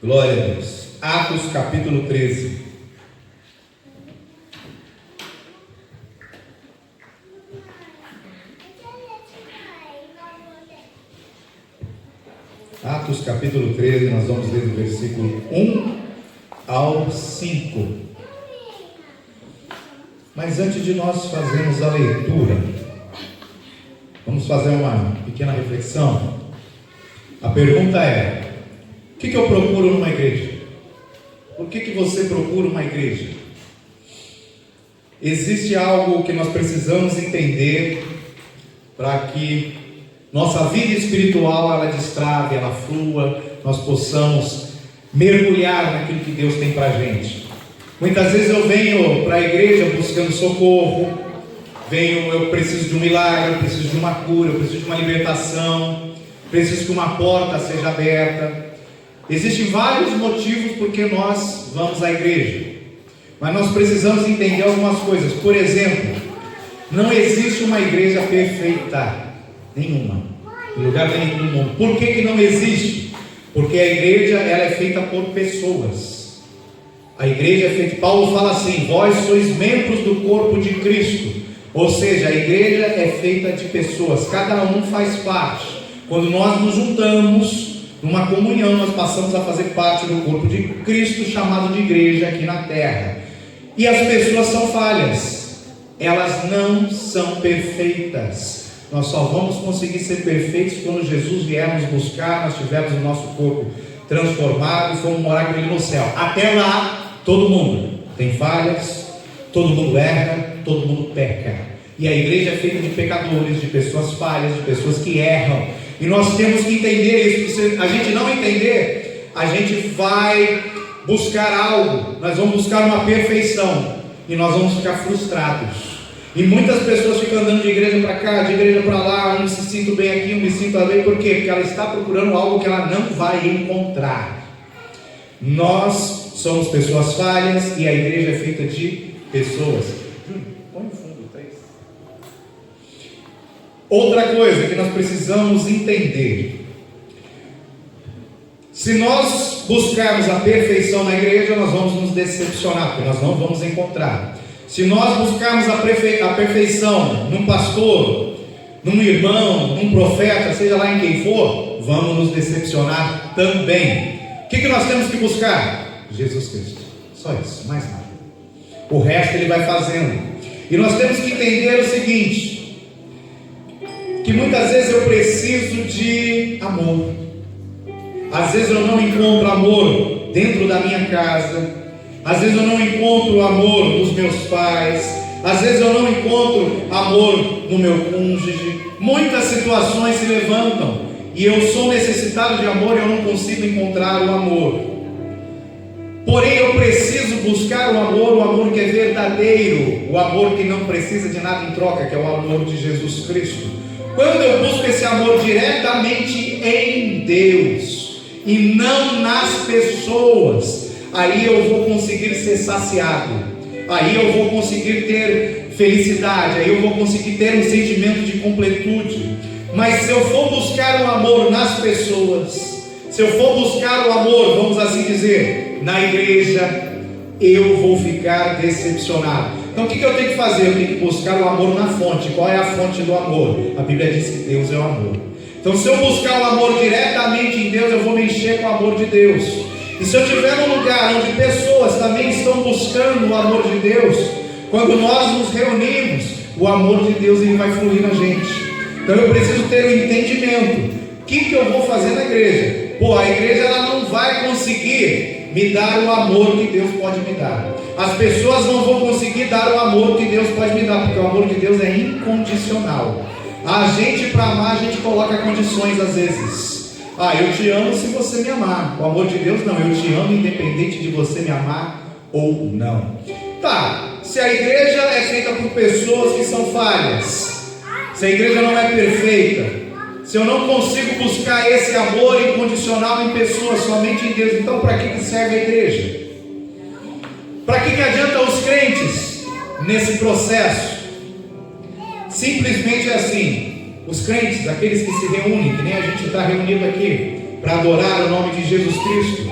Glória a Deus. Atos capítulo 13. Atos capítulo 13, nós vamos ler do versículo 1 ao 5. Mas antes de nós fazermos a leitura, vamos fazer uma pequena reflexão. A pergunta é: o que eu procuro numa igreja? Por que você procura uma igreja? Existe algo que nós precisamos entender para que nossa vida espiritual ela destrave, ela flua, nós possamos mergulhar naquilo que Deus tem para a gente. Muitas vezes eu venho para a igreja buscando socorro, eu preciso de um milagre, eu preciso de uma cura, eu preciso de uma libertação, preciso que uma porta seja aberta. Existem vários motivos por que nós vamos à igreja, mas nós precisamos entender algumas coisas. Por exemplo, não existe uma igreja perfeita, nenhuma, em lugar nenhum do mundo. Por que não existe? Porque a igreja ela é feita por pessoas. A igreja é feita, Paulo fala assim: vós sois membros do corpo de Cristo. Ou seja, a igreja é feita de pessoas, cada um faz parte. Quando nós nos juntamos numa comunhão, nós passamos a fazer parte do corpo de Cristo, chamado de igreja aqui na terra. E as pessoas são falhas, elas não são perfeitas. Nós só vamos conseguir ser perfeitos quando Jesus vier nos buscar, nós tivermos o nosso corpo transformado e formos morar com Ele no céu. Até lá, todo mundo tem falhas, todo mundo erra, todo mundo peca. E a igreja é feita de pecadores, de pessoas falhas, de pessoas que erram. E nós temos que entender isso. Se a gente não entender, a gente vai buscar algo, nós vamos buscar uma perfeição e nós vamos ficar frustrados. E muitas pessoas ficam andando de igreja para cá, de igreja para lá, um se sinto bem aqui, um me sinto ali. Por quê? Porque ela está procurando algo que ela não vai encontrar. Nós somos pessoas falhas e a igreja é feita de pessoas. Põe no fundo 3. Outra coisa que nós precisamos entender: se nós buscarmos a perfeição na igreja, nós vamos nos decepcionar, porque nós não vamos encontrar. Se nós buscarmos a perfeição num pastor, num irmão, num profeta, seja lá em quem for, vamos nos decepcionar também. O que nós temos que buscar? Jesus Cristo. Só isso, mais nada. O resto Ele vai fazendo. E nós temos que entender o seguinte: que muitas vezes eu preciso de amor. Às vezes eu não encontro amor dentro da minha casa. Às vezes eu não encontro o amor dos meus pais. Às vezes eu não encontro amor no meu cônjuge. Muitas situações se levantam e eu sou necessitado de amor e eu não consigo encontrar o amor. Porém eu preciso buscar o amor que é verdadeiro, o amor que não precisa de nada em troca, que é o amor de Jesus Cristo. Quando eu busco esse amor diretamente em Deus e não nas pessoas, aí eu vou conseguir ser saciado, aí eu vou conseguir ter felicidade, aí eu vou conseguir ter um sentimento de completude. Mas se eu for buscar o amor nas pessoas, se eu for buscar o amor, vamos assim dizer, na igreja, eu vou ficar decepcionado. Então o que eu tenho que fazer? Eu tenho que buscar o amor na fonte. Qual é a fonte do amor? A Bíblia diz que Deus é o amor. Então se eu buscar o amor diretamente em Deus, eu vou me encher com o amor de Deus. E se eu estiver num lugar onde pessoas também estão buscando o amor de Deus, quando nós nos reunimos, o amor de Deus ele vai fluir na gente. Então eu preciso ter um entendimento. O que eu vou fazer na igreja? A igreja ela não vai conseguir me dar o amor que Deus pode me dar. As pessoas não vão conseguir dar o amor que Deus pode me dar, porque o amor de Deus é incondicional. A gente, para amar, a gente coloca condições às vezes. Eu te amo se você me amar. O amor de Deus não, eu te amo independente de você me amar ou não. Se a igreja é feita por pessoas que são falhas, se a igreja não é perfeita, se eu não consigo buscar esse amor incondicional em pessoas, somente em Deus, então para que serve a igreja? Para que adianta os crentes nesse processo? Simplesmente é assim: os crentes, aqueles que se reúnem, que nem a gente está reunido aqui, para adorar o nome de Jesus Cristo,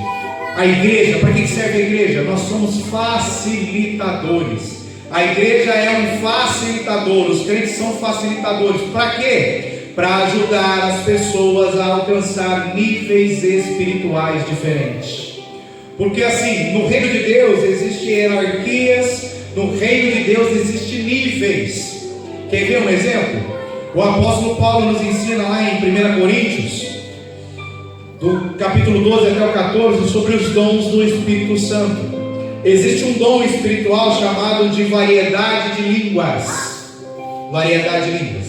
A igreja, para que serve a igreja? Nós somos facilitadores. A igreja é um facilitador, os crentes são facilitadores. Para quê? Para ajudar as pessoas a alcançar níveis espirituais diferentes. Porque assim, no reino de Deus existem hierarquias, no reino de Deus existem níveis. Quer ver um exemplo? O apóstolo Paulo nos ensina lá em 1 Coríntios, do capítulo 12 até o 14, sobre os dons do Espírito Santo. Existe um dom espiritual chamado de variedade de línguas. Variedade de línguas.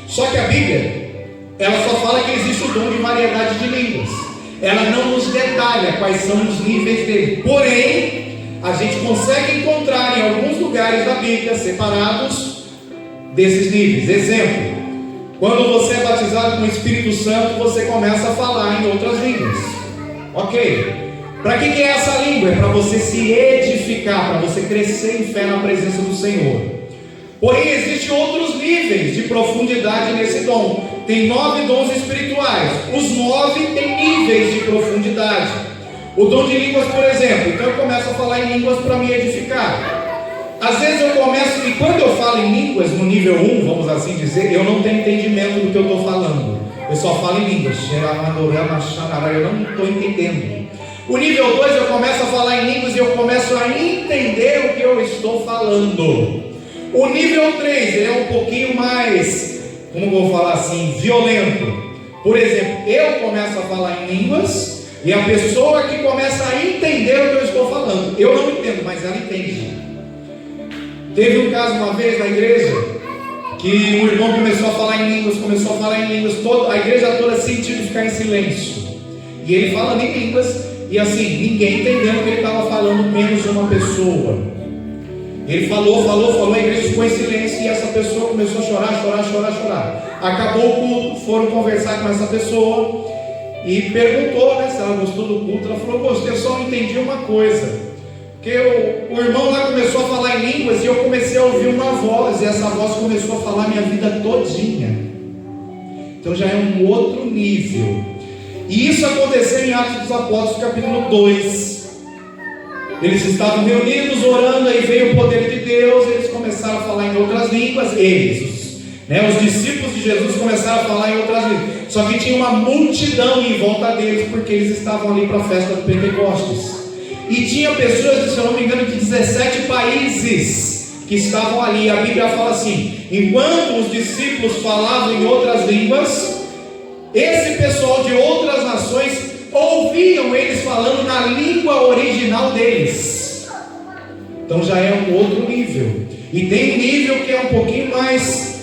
Só que a Bíblia, ela só fala que existe o dom de variedade de línguas. Ela não nos detalha quais são os níveis dele. Porém, a gente consegue encontrar em alguns lugares da Bíblia separados desses níveis. Exemplo: quando você é batizado com o Espírito Santo, você começa a falar em outras línguas. Ok. Para que é essa língua? É para você se edificar, para você crescer em fé na presença do Senhor. Porém, existem outros níveis de profundidade nesse dom. Tem 9 dons espirituais. Os 9 têm níveis de profundidade. O dom de línguas, por exemplo. Então eu começo a falar em línguas para me edificar. Às vezes eu começo, e quando eu falo em línguas no nível 1, vamos assim dizer, eu não tenho entendimento do que eu estou falando. Eu só falo em línguas. Eu não estou entendendo. O nível 2 eu começo a falar em línguas e eu começo a entender o que eu estou falando. O nível 3 ele é um pouquinho mais, como eu vou falar assim, violento. Por exemplo, eu começo a falar em línguas e a pessoa que começa a entender o que eu estou falando. Eu não entendo, mas ela entende. Teve um caso uma vez na igreja que um irmão começou a falar em línguas, a igreja toda sentiu ficar em silêncio. E ele falando em línguas. E assim, ninguém entendendo o que ele estava falando, menos uma pessoa. Ele falou, a igreja ficou em silêncio e essa pessoa começou a chorar. Acabou o culto, foram conversar com essa pessoa e perguntou, né, se ela gostou do culto. Ela falou: gostei, eu só não entendi uma coisa. Porque o irmão lá começou a falar em línguas e eu comecei a ouvir uma voz, e essa voz começou a falar a minha vida todinha. Então já é um outro nível. E isso aconteceu em Atos dos Apóstolos, capítulo 2. Eles estavam reunidos, orando, aí veio o poder de Deus, eles começaram a falar em outras línguas, os discípulos de Jesus começaram a falar em outras línguas. Só que tinha uma multidão em volta deles, porque eles estavam ali para a festa do Pentecostes. E tinha pessoas, se eu não me engano, de 17 países que estavam ali. A Bíblia fala assim: enquanto os discípulos falavam em outras línguas, esse pessoal de outras nações ouviam eles falando na língua original deles. Então já é um outro nível. E tem um nível que é um pouquinho mais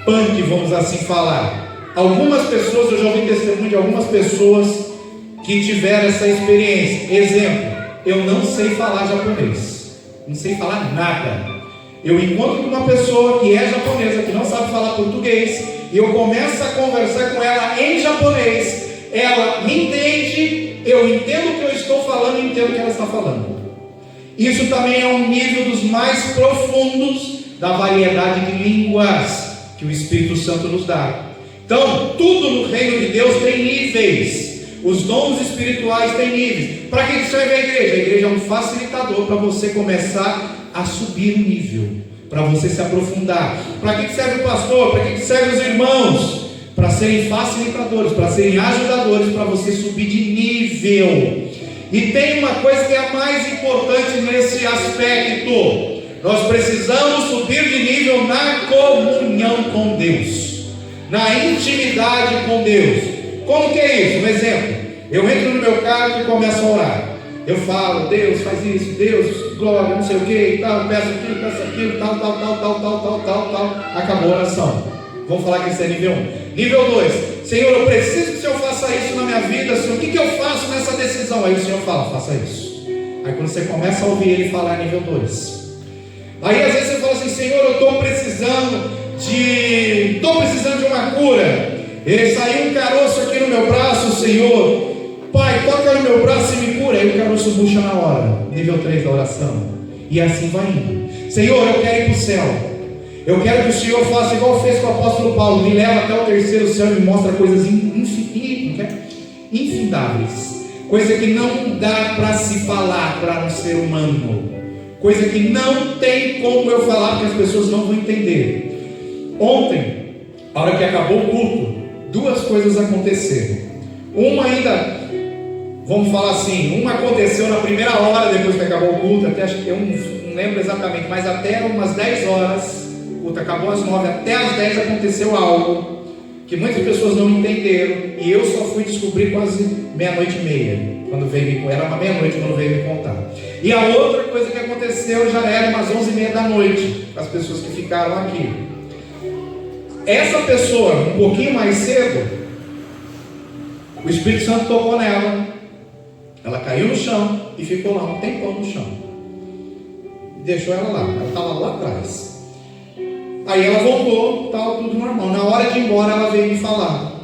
punk, vamos assim falar. Algumas pessoas, eu já ouvi testemunho de algumas pessoas que tiveram essa experiência. Exemplo: eu não sei falar japonês, não sei falar nada. Eu encontro com uma pessoa que é japonesa, que não sabe falar português, e eu começo a conversar com ela em japonês. Ela me entende, eu entendo o que eu estou falando e entendo o que ela está falando. Isso também é um nível dos mais profundos da variedade de línguas que o Espírito Santo nos dá. Então, tudo no reino de Deus tem níveis. Os dons espirituais têm níveis. Para que serve a igreja? A igreja é um facilitador para você começar a subir o nível, para você se aprofundar. Para que serve o pastor? Para que serve os irmãos? Para serem facilitadores, para serem ajudadores, para você subir de nível. E tem uma coisa que é a mais importante nesse aspecto: nós precisamos subir de nível na comunhão com Deus, na intimidade com Deus. Como que é isso? Um exemplo: eu entro no meu carro e começo a orar. Eu falo: Deus faz isso, Deus, glória, não sei o que e tal, peço aquilo, tal. Acabou a oração. Vamos falar que isso é nível 1. Nível 2: Senhor, eu preciso que o Senhor faça isso na minha vida. Senhor, o que eu faço nessa decisão? Aí o Senhor fala: faça isso. Aí quando você começa a ouvir Ele falar, nível 2. Aí às vezes você fala assim: Senhor, eu estou precisando de uma cura. Saiu um caroço aqui no meu braço, Senhor. Pai, toca no meu braço e me cura. Aí o caroço murcha na hora. Nível 3 da oração. E assim vai indo. Senhor, eu quero ir para o céu. Eu quero que o Senhor faça igual fez com o apóstolo Paulo. Me leva até o terceiro céu e me mostra coisas infindáveis. coisa que não dá para se falar para um ser humano, coisa que não tem como eu falar, porque as pessoas não vão entender. Ontem, a hora que acabou o culto, duas coisas aconteceram. Uma ainda, vamos falar assim, uma aconteceu na primeira hora depois que acabou o culto, até acho que eu não lembro exatamente, mas até umas 10 horas, o culto acabou às 9, até às 10 aconteceu algo que muitas pessoas não entenderam, e eu só fui descobrir quase 00:30, quando veio me, era uma meia-noite quando veio me contar. E a outra coisa que aconteceu já era umas 11:30 da noite, com as pessoas que ficaram aqui. Essa pessoa, um pouquinho mais cedo, o Espírito Santo tocou nela, ela caiu no chão e ficou lá um tempão no chão, e deixou ela lá, ela estava lá atrás. Aí ela voltou, estava tudo normal. Na hora de ir embora, ela veio me falar.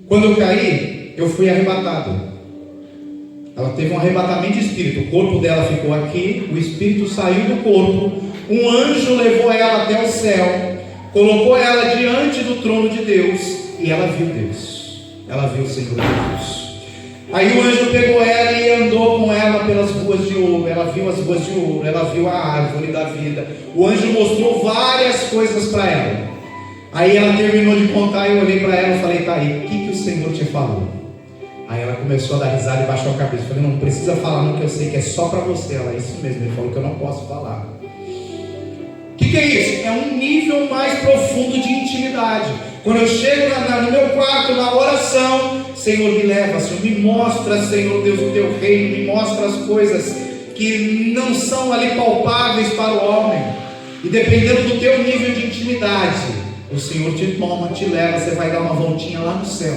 Quando eu caí, eu fui arrebatado. Ela teve um arrebatamento de espírito. O corpo dela ficou aqui, o espírito saiu do corpo. Um anjo levou ela até o céu, colocou ela diante do trono de Deus, e ela viu Deus. Ela viu o Senhor Jesus. Aí o anjo pegou ela e andou com ela pelas ruas de ouro. Ela viu as ruas de ouro, ela viu a árvore da vida. O anjo mostrou várias coisas para ela. Aí ela terminou de contar e eu olhei para ela e falei: tá aí, o que o Senhor te falou? Aí ela começou a dar risada e baixou a cabeça. Eu falei: não precisa falar não, que eu sei que é só para você. Ela: isso mesmo, ele falou que eu não posso falar. O que é isso? É um nível mais profundo de intimidade. Quando eu chego no meu quarto, na oração, Senhor, me leva, Senhor, me mostra, Senhor Deus, o teu reino, me mostra as coisas que não são ali palpáveis para o homem, e dependendo do teu nível de intimidade, o Senhor te toma, te leva, você vai dar uma voltinha lá no céu.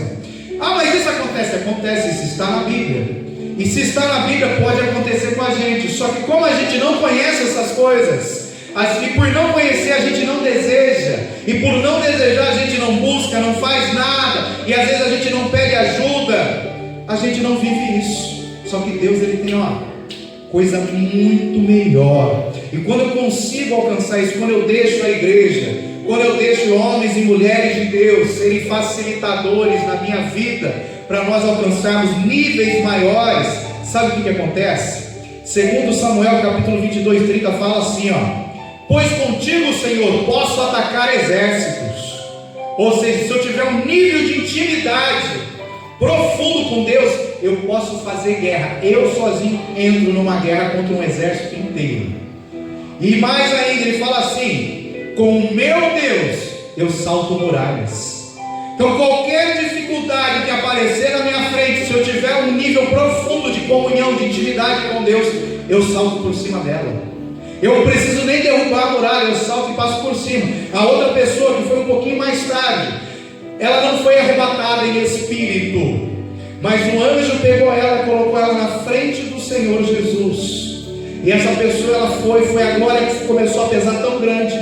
Ah, mas isso acontece? Acontece, isso está na Bíblia, e se está na Bíblia pode acontecer com a gente, só que como a gente não conhece essas coisas, e por não conhecer a gente não deseja, e por não desejar a gente não busca, não faz nada, e às vezes a gente não pede ajuda, a gente não vive isso. Só que Deus, ele tem uma coisa muito melhor, e quando eu consigo alcançar isso, quando eu deixo a igreja, quando eu deixo homens e mulheres de Deus serem facilitadores na minha vida, para nós alcançarmos níveis maiores, sabe o que acontece? Segundo Samuel capítulo 22:30 fala assim, ó: pois contigo, Senhor, posso atacar exércitos. Ou seja, se eu tiver um nível de intimidade profundo com Deus, eu posso fazer guerra. Eu sozinho entro numa guerra contra um exército inteiro. E mais ainda, ele fala assim: com o meu Deus eu salto muralhas. Então qualquer dificuldade que aparecer na minha frente, se eu tiver um nível profundo de comunhão, de intimidade com Deus, eu salto por cima dela. Eu não preciso nem derrubar a muralha, eu salto e passo por cima. A outra pessoa, que foi um pouquinho mais tarde, ela não foi arrebatada em espírito, mas um anjo pegou ela e colocou ela na frente do Senhor Jesus. E essa pessoa, ela foi a glória que começou a pesar tão grande,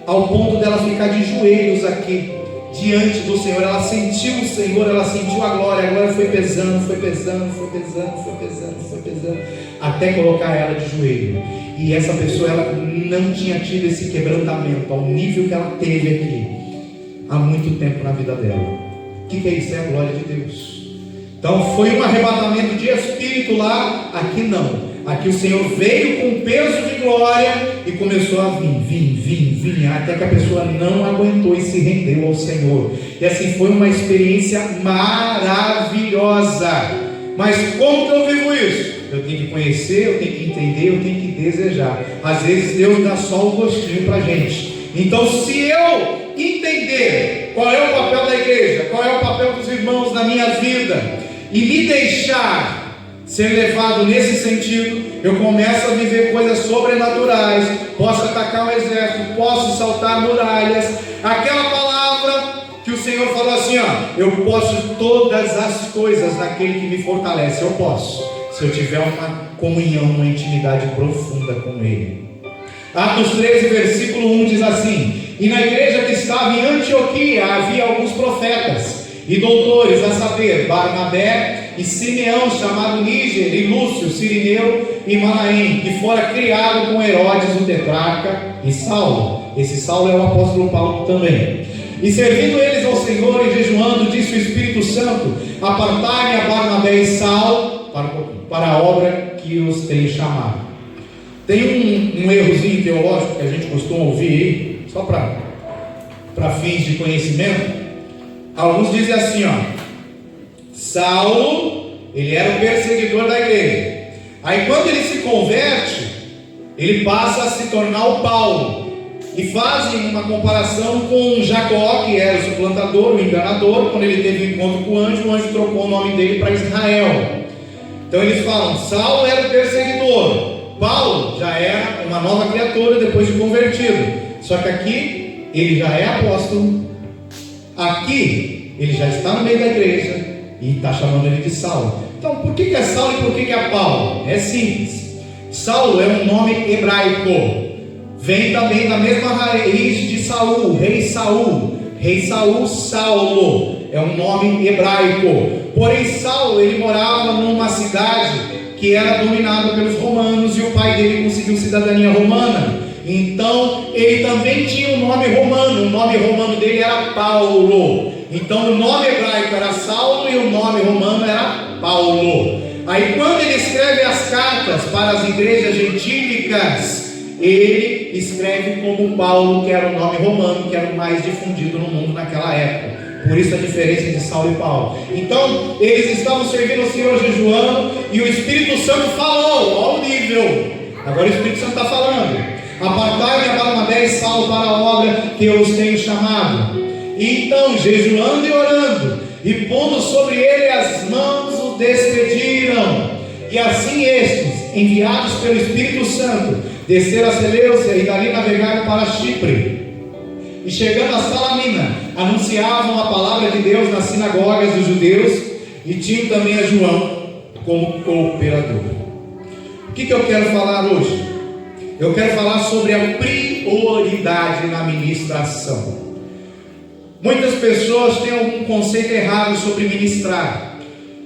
ao ponto dela ficar de joelhos aqui, diante do Senhor. Ela sentiu o Senhor, ela sentiu a glória foi pesando, foi pesando, foi pesando, foi pesando, foi pesando, até colocar ela de joelho. E essa pessoa, ela não tinha tido esse quebrantamento ao nível que ela teve aqui há muito tempo na vida dela. O que é isso? É a glória de Deus. Então foi um arrebatamento de espírito lá, aqui não. Aqui o Senhor veio com peso de glória e começou a vir, até que a pessoa não aguentou e se rendeu ao Senhor. E assim foi uma experiência maravilhosa. Mas como que eu vivo isso? Eu tenho que conhecer, eu tenho que entender, eu tenho que desejar. Às vezes Deus dá só um gostinho para a gente. Então, se eu entender qual é o papel da igreja, qual é o papel dos irmãos na minha vida, e me deixar ser levado nesse sentido, eu começo a viver coisas sobrenaturais. Posso atacar um exército, posso saltar muralhas. Aquela palavra que o Senhor falou assim, ó: eu posso todas as coisas naquele que me fortalece. Eu posso, se eu tiver uma comunhão, uma intimidade profunda com Ele. Atos 13, versículo 1 diz assim: e na igreja que estava em Antioquia havia alguns profetas e doutores, a saber, Barnabé e Simeão, chamado Níger, e Lúcio, Cirineu e Manaém, que fora criado com Herodes o tetrarca, e Saulo. Esse Saulo é o apóstolo Paulo também. E servindo eles ao Senhor e jejuando, disse o Espírito Santo: apartai-me a Barnabé e Saulo tem chamado. Tem um errozinho teológico que a gente costuma ouvir aí, só para fins de conhecimento. Alguns dizem assim, ó: Saulo, ele era o perseguidor da igreja. Aí quando ele se converte, ele passa a se tornar o Paulo. E fazem uma comparação com Jacó, que era o suplantador, o enganador. Quando ele teve um encontro com o anjo trocou o nome dele para Israel. Então eles falam: Saulo era o perseguidor, Paulo já era uma nova criatura depois de convertido. Só que aqui ele já é apóstolo, aqui ele já está no meio da igreja e está chamando ele de Saulo. Então por que é Saulo e por que é Paulo? É simples. Saulo é um nome hebraico, vem também da mesma raiz de Saul, rei Saul. Rei Saul, Saulo, é um nome hebraico. Porém Saulo, ele morava numa cidade que era dominada pelos romanos, e o pai dele conseguiu cidadania romana. Então ele também tinha um nome romano. O nome romano dele era Paulo. Então o nome hebraico era Saulo e o nome romano era Paulo. Aí quando ele escreve as cartas para as igrejas gentílicas, ele escreve como Paulo, que era o nome romano, que era o mais difundido no mundo naquela época. Por isso a diferença de Saulo e Paulo. Então eles estavam servindo o Senhor, jejuando, e o Espírito Santo falou. Olha o nível. Agora o Espírito Santo está falando: apartai-me a Barnabé e Saulo para a obra que eu os tenho chamado. E então, jejuando e orando, e pondo sobre ele as mãos, o despediram. E assim estes, enviados pelo Espírito Santo, desceram a Seleucia e dali navegaram para Chipre. E chegando a Salamina, anunciavam a palavra de Deus nas sinagogas dos judeus, e tinham também a João como cooperador. O que eu quero falar hoje? Eu quero falar sobre a prioridade na ministração. Muitas pessoas têm algum conceito errado sobre ministrar.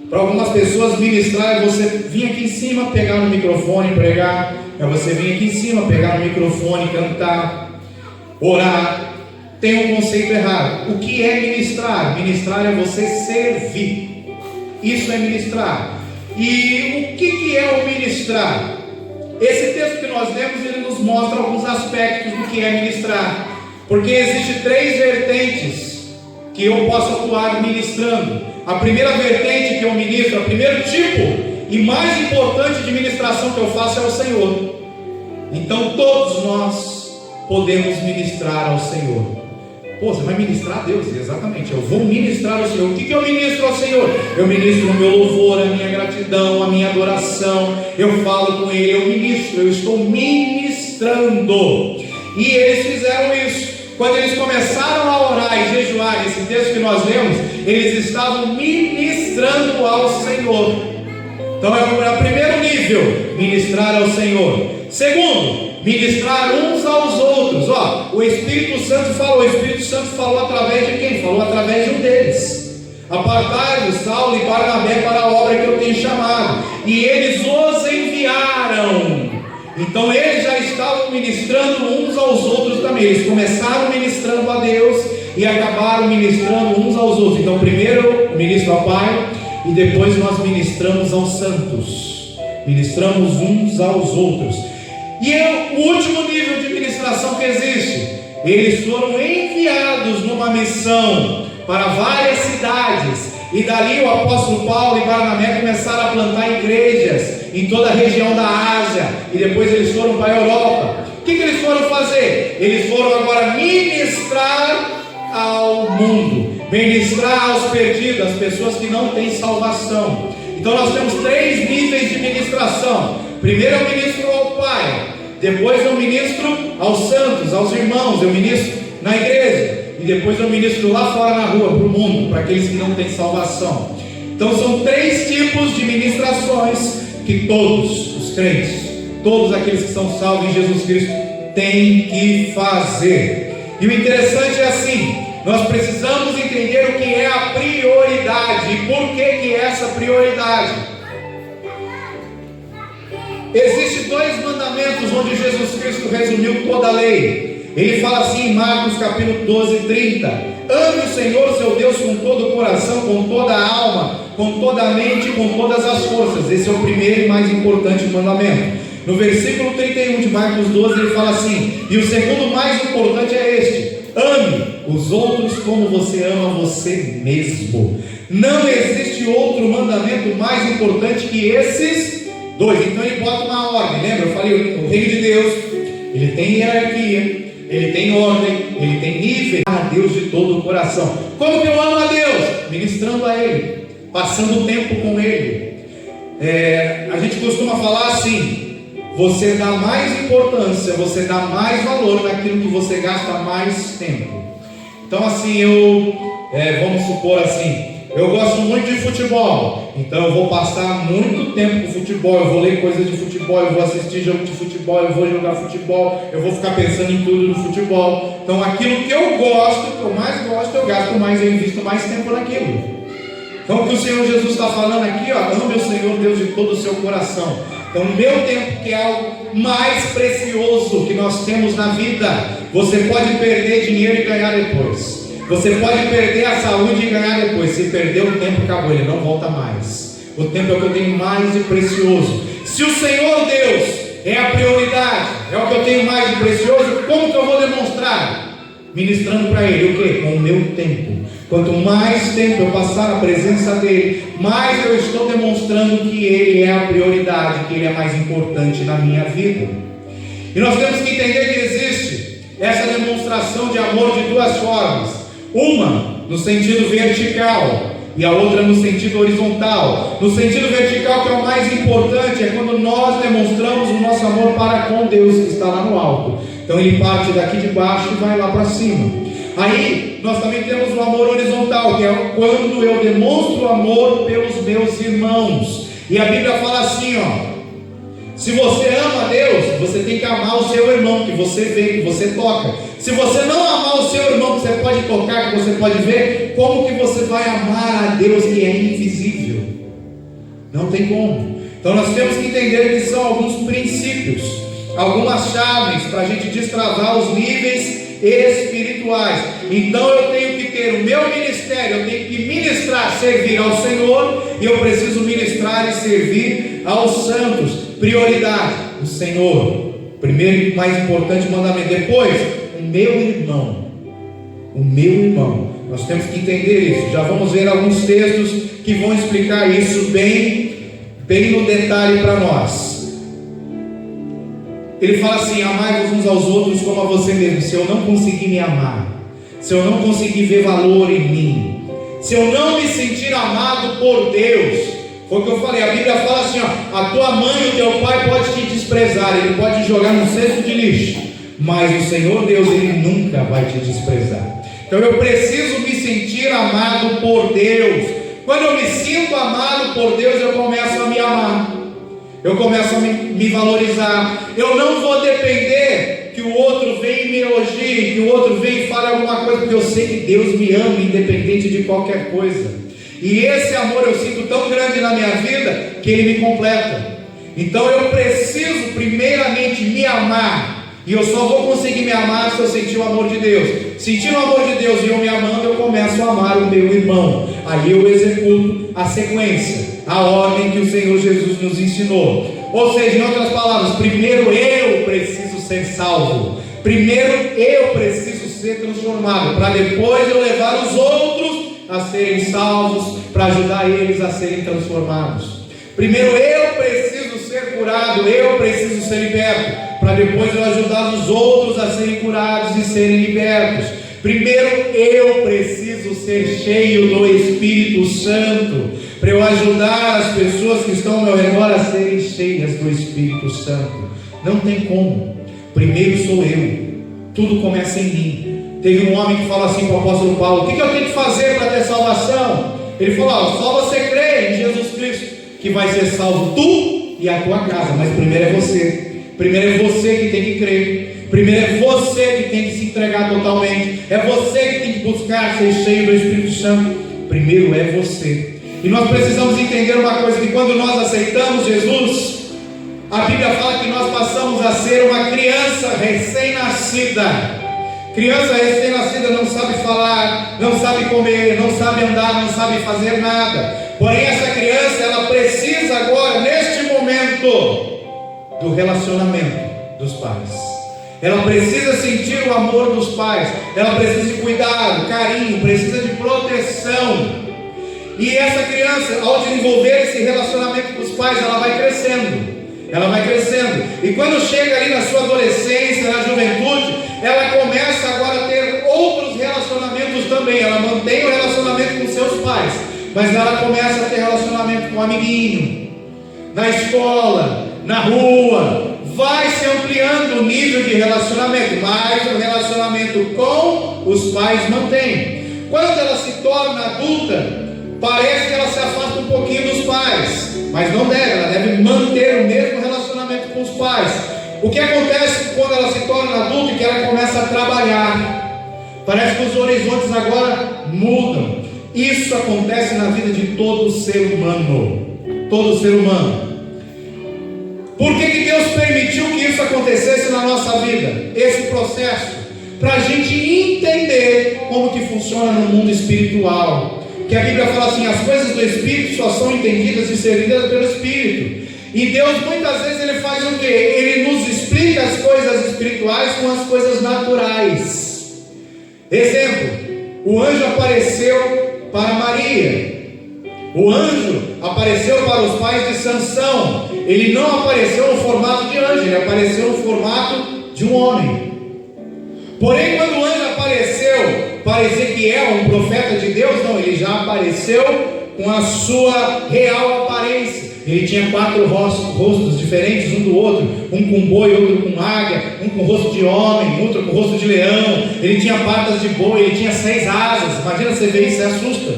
Para algumas pessoas, ministrar é você vir aqui em cima, pegar no microfone e pregar. É você vir aqui em cima, pegar no microfone, cantar, orar. Tem um conceito errado. O que é ministrar? Ministrar é você servir. Isso é ministrar. E o que é o ministrar? Esse texto que nós lemos, ele nos mostra alguns aspectos do que é ministrar. Porque existem 3 vertentes que eu posso atuar ministrando. A primeira vertente que eu ministro, o primeiro tipo e mais importante de ministração que eu faço é o Senhor. Então todos nós podemos ministrar ao Senhor. Pô, você vai ministrar a Deus? Exatamente, eu vou ministrar ao Senhor. O que eu ministro ao Senhor? Eu ministro o meu louvor, a minha gratidão, a minha adoração. Eu falo com Ele, eu ministro, eu estou ministrando. E eles fizeram isso. Quando eles começaram a orar e jejuar, esse texto que nós lemos, eles estavam ministrando ao Senhor. Então é o primeiro nível, ministrar ao Senhor. Segundo, ministrar uns aos outros. O Espírito Santo falou através de quem? Falou através de um deles. Apartai-vos, Saulo e Barnabé, para a obra que eu tenho chamado. E eles os enviaram. Então eles já estavam ministrando uns aos outros também. Eles começaram ministrando a Deus e acabaram ministrando uns aos outros. Então primeiro eu ministro ao Pai, e depois nós ministramos aos santos. Ministramos uns aos outros. E é o último nível de ministração que existe. Eles foram enviados numa missão para várias cidades. E dali o apóstolo Paulo e Barnabé começaram a plantar igrejas em toda a região da Ásia, e depois eles foram para a Europa. O que eles foram fazer? Eles foram agora ministrar ao mundo, ministrar aos perdidos, às pessoas que não têm salvação. Então nós temos 3 níveis de ministração. Primeiro eu ministro ao Pai, depois eu ministro aos santos, aos irmãos, eu ministro na igreja, e depois eu ministro lá fora na rua, para o mundo, para aqueles que não têm salvação. Então são 3 tipos de ministrações que todos os crentes, todos aqueles que são salvos em Jesus Cristo, têm que fazer. E o interessante é assim: nós precisamos entender o que é a prioridade. E por que é essa prioridade? Existem 2 mandamentos onde Jesus Cristo resumiu toda a lei. Ele fala assim em Marcos capítulo 12, 30: ame o Senhor seu Deus com todo o coração, com toda a alma, com toda a mente, com todas as forças. Esse é o primeiro e mais importante mandamento. No versículo 31 de Marcos 12, ele fala assim: e o segundo mais importante é este: ame os outros como você ama você mesmo. Não existe outro mandamento mais importante que esses dois. Então ele bota uma ordem. Lembra? Eu falei, o reino de Deus, ele tem hierarquia, ele tem ordem, ele tem nível. A Deus de todo o coração. Como que eu amo a Deus? Ministrando a Ele, passando tempo com Ele. A gente costuma falar assim: você dá mais importância, você dá mais valor naquilo que você gasta mais tempo. Então assim, vamos supor assim, eu gosto muito de futebol, então eu vou passar muito tempo com futebol, eu vou ler coisas de futebol, eu vou assistir jogo de futebol, eu vou jogar futebol, eu vou ficar pensando em tudo do futebol. Então aquilo que eu gosto, que eu mais gosto, eu gasto mais, eu invisto mais tempo naquilo. Então o que o Senhor Jesus está falando aqui, ame o Senhor Deus de todo o seu coração. Então o meu tempo, que é algo mais precioso que nós temos na vida, você pode perder dinheiro e ganhar depois. Você pode perder a saúde e ganhar depois. Se perder o tempo, acabou, ele não volta mais. O tempo é o que eu tenho mais de precioso. Se o Senhor Deus é a prioridade, é o que eu tenho mais de precioso, como que eu vou demonstrar? Ministrando para Ele, o quê? Com o meu tempo. Quanto mais tempo eu passar na presença dEle, mais eu estou demonstrando que Ele é a prioridade, que Ele é mais importante na minha vida. E nós temos que entender que existe essa demonstração de amor de duas formas. Uma no sentido vertical e a outra no sentido horizontal. No sentido vertical, que é o mais importante, é quando nós demonstramos o nosso amor para com Deus que está lá no alto. Então ele parte daqui de baixo e vai lá para cima. Aí nós também temos o amor horizontal, que é quando eu demonstro amor pelos meus irmãos. E a Bíblia fala assim, se você ama a Deus, você tem que amar o seu irmão, que você vê, que você toca. Se você não amar o seu irmão, que você pode tocar, que você pode ver, como que você vai amar a Deus que é invisível? Não tem como. Então nós temos que entender que são alguns princípios, algumas chaves para a gente destravar os níveis espirituais. Então eu tenho que ter o meu ministério, eu tenho que ministrar, servir ao Senhor, e eu preciso ministrar e servir aos santos. Prioridade, o Senhor, primeiro e mais importante mandamento. Depois, o meu irmão. O meu irmão. Nós temos que entender isso. Já vamos ver alguns textos que vão explicar isso bem no detalhe para nós. Ele fala assim: amai-vos uns aos outros como a você mesmo. Se eu não conseguir me amar, se eu não conseguir ver valor em mim, se eu não me sentir amado por Deus, foi o que eu falei, a Bíblia fala assim, a tua mãe e o teu pai pode te desprezar, ele pode te jogar num cesto de lixo, mas o Senhor Deus, Ele nunca vai te desprezar. Então eu preciso me sentir amado por Deus. Quando eu me sinto amado por Deus, eu começo a me amar, eu começo a me valorizar. Eu não vou depender que o outro venha e me elogie, que o outro venha e fale alguma coisa, porque eu sei que Deus me ama, independente de qualquer coisa. E esse amor eu sinto tão grande na minha vida, que ele me completa. Então eu preciso primeiramente me amar, e eu só vou conseguir me amar se eu sentir o amor de Deus. Sentindo o amor de Deus e eu me amando, eu começo a amar o meu irmão. Aí eu executo a sequência, a ordem que o Senhor Jesus nos ensinou. Ou seja, em outras palavras, primeiro eu preciso ser salvo, primeiro eu preciso ser transformado, para depois eu levar os outros a serem salvos, para ajudar eles a serem transformados. Primeiro eu preciso ser curado, eu preciso ser liberto, para depois eu ajudar os outros a serem curados e serem libertos. Primeiro eu preciso ser cheio do Espírito Santo, para eu ajudar as pessoas que estão ao meu redor a serem cheias do Espírito Santo. Não tem como. Primeiro sou eu, tudo começa em mim. Teve um homem que fala assim para o apóstolo Paulo: o que eu tenho que fazer para ter salvação? Ele falou: só você crê em Jesus Cristo, que vai ser salvo tu e a tua casa. Mas primeiro é você. Primeiro é você que tem que crer. Primeiro é você que tem que se entregar totalmente. É você que tem que buscar ser cheio do Espírito Santo. Primeiro é você. E nós precisamos entender uma coisa: que quando nós aceitamos Jesus, a Bíblia fala que nós passamos a ser uma criança recém-nascida. Criança recém-nascida não sabe falar, não sabe comer, não sabe andar, não sabe fazer nada. Porém, essa criança, ela precisa agora, neste momento, do relacionamento dos pais. Ela precisa sentir o amor dos pais. Ela precisa de cuidado, carinho, precisa de proteção. E essa criança, ao desenvolver esse relacionamento com os pais, ela vai crescendo. Ela vai crescendo. E quando chega ali na sua adolescência, na juventude, ela começa agora a ter outros relacionamentos também. Ela mantém o relacionamento com seus pais, mas ela começa a ter relacionamento com o amiguinho, na escola, na rua. Vai se ampliando o nível de relacionamento, mas o relacionamento com os pais mantém. Quando ela se torna adulta, parece que ela se afasta um pouquinho dos pais, mas não deve, ela deve manter o mesmo relacionamento com os pais. O que acontece quando ela se torna adulta é que ela começa a trabalhar. Parece que os horizontes agora mudam. Isso acontece na vida de todo ser humano. Todo ser humano. Por que Deus permitiu que isso acontecesse na nossa vida? Esse processo, para a gente entender como que funciona no mundo espiritual. Que a Bíblia fala assim, as coisas do Espírito só são entendidas e servidas pelo Espírito. E Deus muitas vezes Ele faz o quê? Ele nos explica as coisas espirituais com as coisas naturais. Exemplo, o anjo apareceu para Maria. O anjo apareceu para os pais de Sansão. Ele não apareceu no formato de anjo, ele apareceu no formato de um homem. Porém, quando o anjo apareceu para Ezequiel, um profeta de Deus, não, ele já apareceu com a sua real aparência. Ele tinha 4 rostos diferentes um do outro, um com boi, outro com águia, um com rosto de homem, outro com rosto de leão. Ele tinha patas de boi, ele tinha 6 asas. Imagina você ver isso, você assusta.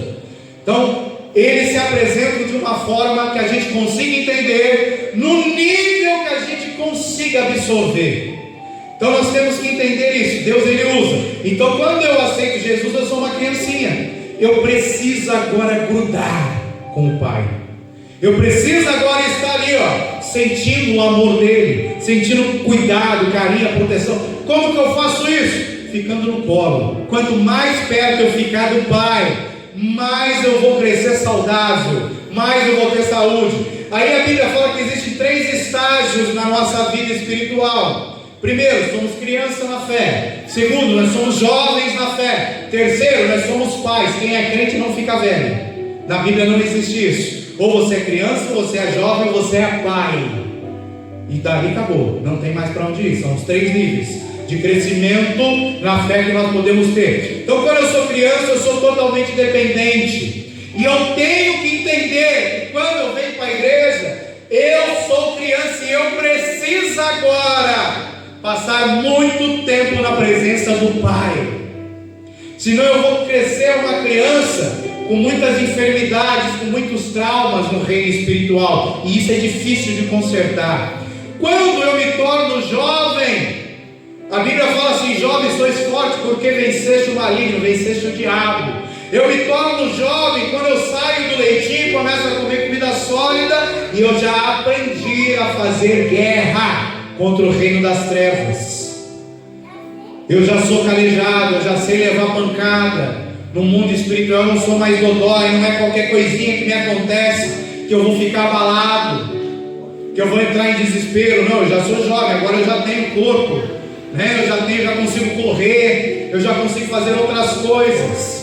Então, ele se apresenta de uma forma que a gente consiga entender, no nível que a gente consiga absorver. Então nós temos que entender isso. Deus, Ele usa. Então quando eu aceito Jesus, eu sou uma criancinha. Eu preciso agora grudar com o Pai. Eu preciso agora estar ali, sentindo o amor dEle, sentindo cuidado, carinho, proteção. Como que eu faço isso? Ficando no colo. Quanto mais perto eu ficar do Pai, mais eu vou crescer saudável, mais eu vou ter saúde. Aí a Bíblia fala que existem 3 estágios na nossa vida espiritual. Primeiro, somos crianças na fé. Segundo, nós somos jovens na fé. Terceiro, nós somos pais. Quem é crente não fica velho. Na Bíblia não existe isso. Ou você é criança, ou você é jovem, ou você é pai. E dali acabou, não tem mais para onde ir. São os 3 níveis de crescimento na fé que nós podemos ter. Então quando eu sou criança, eu sou totalmente dependente. E eu tenho que entender que quando eu venho para a igreja, eu sou criança e eu preciso agora passar muito tempo na presença do Pai. Senão eu vou crescer uma criança com muitas enfermidades, com muitos traumas no reino espiritual. E isso é difícil de consertar. Quando eu me torno jovem, a Bíblia fala assim, jovens sois fortes porque venceste o maligno, venceste o diabo. Eu me torno jovem quando eu saio do leitinho e começo a comer comida sólida, e eu já aprendi a fazer guerra contra o reino das trevas. Eu já sou calejado, eu já sei levar pancada. No mundo espiritual eu não sou mais dodói, não é qualquer coisinha que me acontece que eu vou ficar abalado, que eu vou entrar em desespero. Não, eu já sou jovem, agora eu já tenho corpo, né? Eu já consigo correr, eu já consigo fazer outras coisas.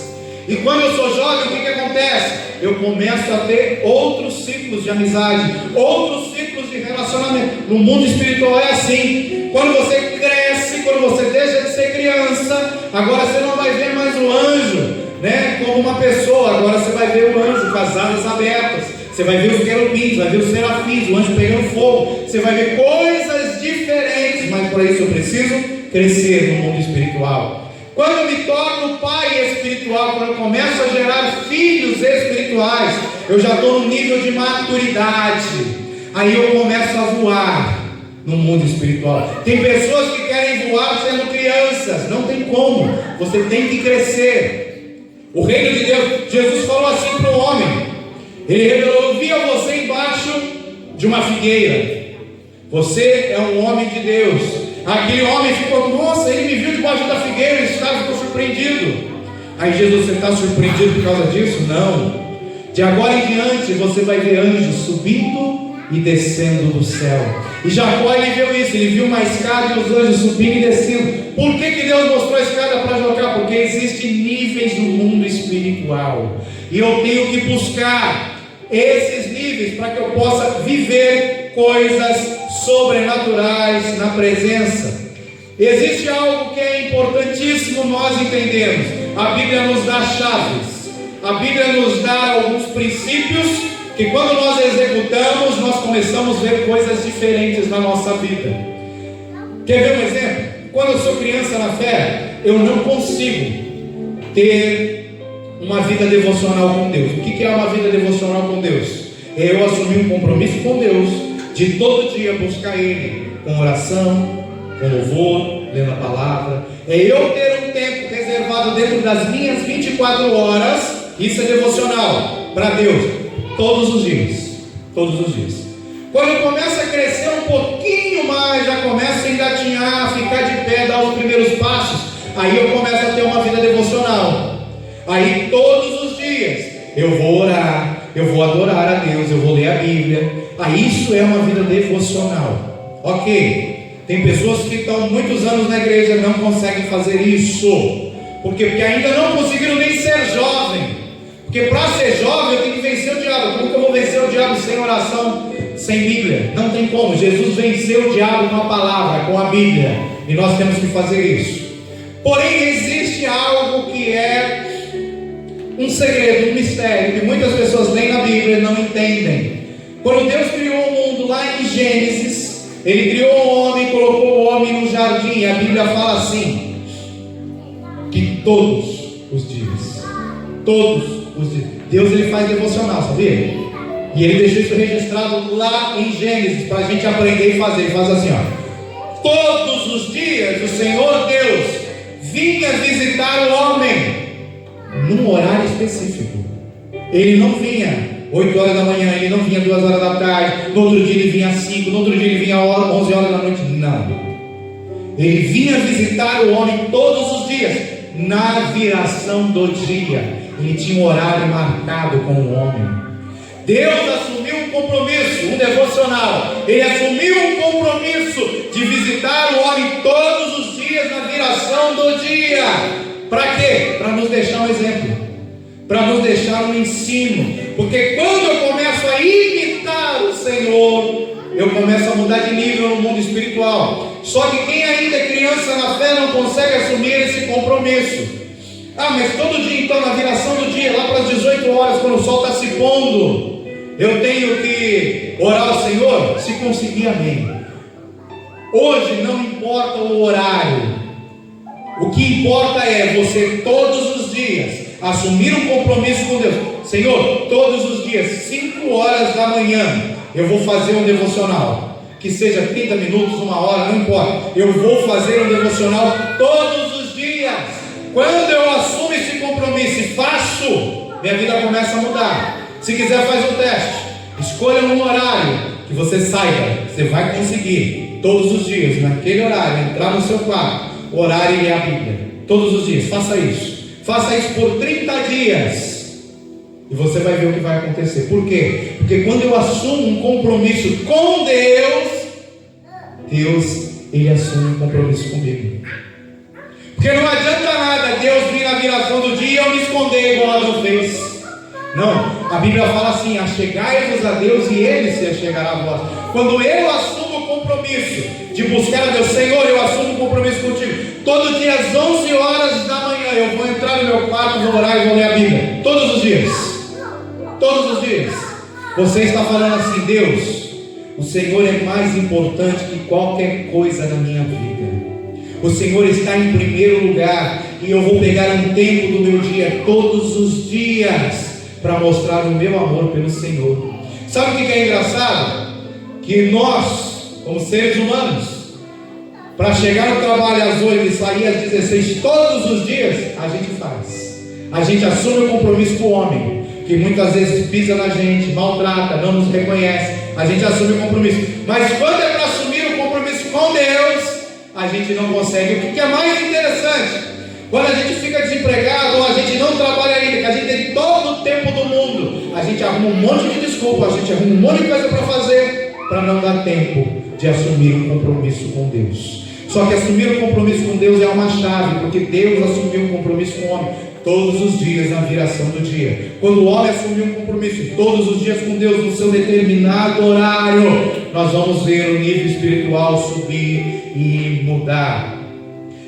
E quando eu sou jovem, o que acontece? Eu começo a ter outros ciclos de amizade, outros ciclos de relacionamento. No mundo espiritual é assim. Quando você cresce, quando você deixa de ser criança, agora você não vai ver mais o anjo, né, como uma pessoa. Agora você vai ver o anjo com as asas abertas. Você vai ver os querubins, vai ver os serafins, o anjo pegando fogo. Você vai ver coisas diferentes. Mas para isso eu preciso crescer no mundo espiritual. Quando eu me torno pai espiritual, quando eu começo a gerar filhos espirituais, eu já estou no nível de maturidade. Aí eu começo a voar no mundo espiritual. Tem pessoas que querem voar sendo crianças. Não tem como. Você tem que crescer. O reino de Deus, Jesus falou assim para o homem. Ele revelou, eu vi a você embaixo de uma figueira. Você é um homem de Deus. Aquele homem ficou, nossa, ele me viu debaixo da figueira, esse cara ficou surpreendido. Aí Jesus, você está surpreendido por causa disso? Não. De agora em diante você vai ver anjos subindo e descendo do céu. E Jacó, ele viu isso, ele viu uma escada e os anjos subindo e descendo. Por que Deus mostrou a escada para Jacó? Porque existem níveis no mundo espiritual, e eu tenho que buscar esses níveis para que eu possa viver coisas sobrenaturais na presença. Existe algo que é importantíssimo nós entendermos. A Bíblia nos dá chaves, a Bíblia nos dá alguns princípios que quando nós executamos, nós começamos a ver coisas diferentes na nossa vida. Quer ver um exemplo? Quando eu sou criança na fé, eu não consigo ter uma vida devocional com Deus. O que é uma vida devocional com Deus? É eu assumir um compromisso com Deus, de todo dia buscar Ele, com oração, com louvor, lendo a palavra. É eu ter um tempo reservado dentro das minhas 24 horas, isso é devocional, para Deus. Todos os dias, todos os dias. Quando eu começo a crescer um pouquinho mais, já começo a engatinhar, ficar de pé, dar os primeiros passos, aí eu começo a ter uma vida devocional. Aí todos os dias eu vou orar, eu vou adorar a Deus, eu vou ler a Bíblia. Aí isso é uma vida devocional. Ok, tem pessoas que estão muitos anos na igreja e não conseguem fazer isso. Por quê? Porque ainda não conseguiram nem ser jovem. Porque para ser jovem eu tenho que vencer o diabo. Como que eu vou vencer o diabo sem oração, sem Bíblia? Não tem como. Jesus venceu o diabo com a palavra, com a Bíblia. E nós temos que fazer isso. Porém existe algo que é um segredo, um mistério, que muitas pessoas leem na Bíblia e não entendem. Quando Deus criou o mundo lá em Gênesis, Ele criou o homem, colocou o homem no jardim. E a Bíblia fala assim, que todos os dias, Deus, ele faz devocional, sabia? E ele deixou isso registrado lá em Gênesis, para a gente aprender e fazer. Ele faz assim, ó: todos os dias o Senhor Deus vinha visitar o homem num horário específico. Ele não vinha 8 horas da manhã, ele não vinha 2 horas da tarde, no outro dia ele vinha 5, no outro dia ele vinha 11 horas da noite. Não, ele vinha visitar o homem todos os dias, na viração do dia. Ele tinha um horário marcado com o homem. Deus assumiu um compromisso, um devocional. Ele assumiu um compromisso de visitar o homem todos os dias na viração do dia. Para quê? Para nos deixar um exemplo, para nos deixar um ensino. Porque quando eu começo a imitar o Senhor, eu começo a mudar de nível no mundo espiritual. Só que quem ainda é criança na fé não consegue assumir esse compromisso. Ah, mas todo dia então, na viração do dia, lá para as 18 horas, quando o sol está se pondo, eu tenho que orar ao Senhor? Se conseguir, amém. Hoje não importa o horário, o que importa é você todos os dias assumir um compromisso com Deus. Senhor, todos os dias, 5 horas da manhã, eu vou fazer um devocional, que seja 30 minutos, 1 hora, não importa. Eu vou fazer um devocional todos os dias. Quando eu assumo esse compromisso e faço, minha vida começa a mudar. Se quiser, faz um teste. Escolha um horário que você saiba, você vai conseguir todos os dias, naquele horário, entrar no seu quarto, orar e ler a Bíblia. Todos os dias, faça isso. Faça isso por 30 dias. E você vai ver o que vai acontecer. Por quê? Porque quando eu assumo um compromisso com Deus, Ele assume um compromisso comigo. Porque não adianta nada Deus vir na viração do dia e eu me esconder igual Adão fez. Não, a Bíblia fala assim: achegai-vos a Deus e Ele se achegará a vós. Quando eu assumo o compromisso de buscar a Deus, Senhor, eu assumo um compromisso contigo. Todo dia às 11 horas da manhã eu vou entrar no meu quarto, vou orar e vou ler a Bíblia. Todos os dias. Todos os dias. Você está falando assim: Deus, o Senhor é mais importante que qualquer coisa na minha vida. O Senhor está em primeiro lugar, e eu vou pegar um tempo do meu dia, todos os dias, para mostrar o meu amor pelo Senhor. Sabe o que é engraçado? Que nós, como seres humanos, para chegar no trabalho às 8 e sair às 16 todos os dias, a gente faz. A gente assume o compromisso com o homem, que muitas vezes pisa na gente, maltrata, não nos reconhece. A gente assume o compromisso. Mas quando é para assumir o compromisso com Deus, a gente não consegue. O que é mais interessante? Quando a gente fica desempregado, ou a gente não trabalha ainda, que a gente tem todo o tempo do mundo, a gente arruma um monte de desculpa, a gente arruma um monte de coisa para fazer, para não dar tempo de assumir um compromisso com Deus. Só que assumir um compromisso com Deus é uma chave, porque Deus assumiu um compromisso com o homem todos os dias na viração do dia. Quando o homem assumiu um compromisso todos os dias com Deus, no seu determinado horário, nós vamos ver o nível espiritual subir e mudar.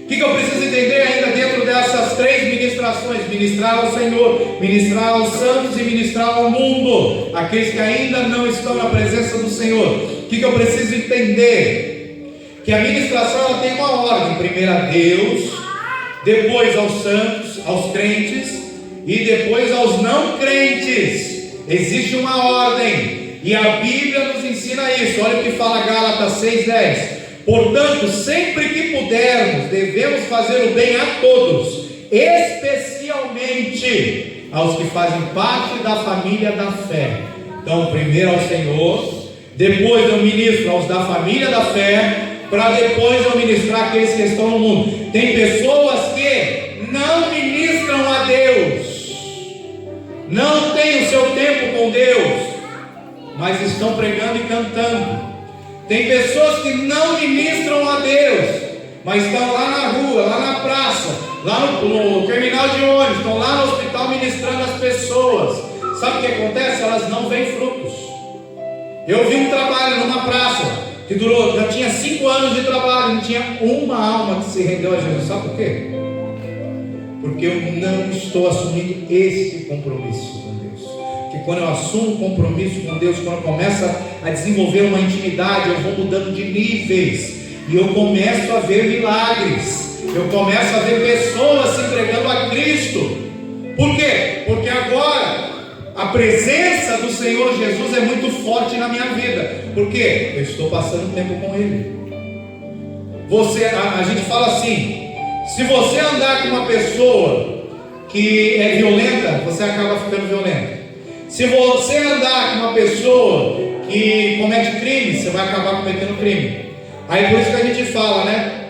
O que eu preciso entender ainda dentro dessas 3 ministrações? Ministrar ao Senhor, ministrar aos santos e ministrar ao mundo, aqueles que ainda não estão na presença do Senhor. O que eu preciso entender? Que a ministração ela tem uma ordem: primeiro a Deus, depois aos santos, aos crentes, e depois aos não crentes. Existe uma ordem, e a Bíblia nos ensina isso. Olha o que fala Gálatas 6:10. Portanto, sempre que pudermos, devemos fazer o bem a todos, especialmente aos que fazem parte da família da fé. Então, primeiro ao Senhor, depois eu ministro aos da família da fé, para depois eu ministrar aqueles que estão no mundo. Tem pessoas que não ministram a Deus, não têm o seu tempo com Deus, mas estão pregando e cantando. Tem pessoas que não ministram a Deus, mas estão lá na rua, lá na praça, lá no terminal de ônibus, estão lá no hospital ministrando as pessoas. Sabe o que acontece? Elas não veem frutos. Eu vi um trabalho numa praça que durou, já tinha 5 anos de trabalho, não tinha uma alma que se rendeu a Jesus. Sabe por quê? Porque eu não estou assumindo esse compromisso com Deus. Que quando eu assumo um compromisso com Deus, quando eu começo a desenvolver uma intimidade, eu vou mudando de níveis, e eu começo a ver milagres, eu começo a ver pessoas se entregando a Cristo. Por quê? Porque agora a presença do Senhor Jesus é muito forte na minha vida. Por quê? Eu estou passando tempo com Ele. A gente fala assim: se você andar com uma pessoa que é violenta, você acaba ficando violento. Se você andar com uma pessoa que comete crime, você vai acabar cometendo crime. Aí por isso que a gente fala, né?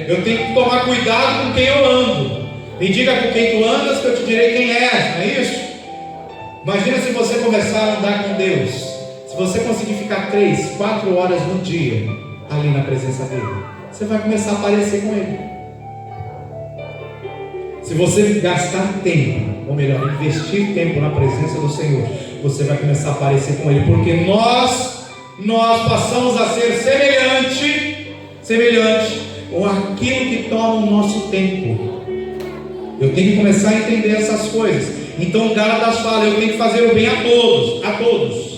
Eu tenho que tomar cuidado com quem eu ando. Me diga com quem tu andas, que eu te direi quem és, não é isso? Imagina se você começar a andar com Deus. Se você conseguir ficar 3, 4 horas no dia ali na presença dele, você vai começar a aparecer com ele. Se você gastar tempo, ou melhor, investir tempo na presença do Senhor, você vai começar a aparecer com Ele, porque nós passamos a ser semelhante com aquilo que toma o nosso tempo. Eu tenho que começar a entender essas coisas. Então Gálatas fala: eu tenho que fazer o bem a todos,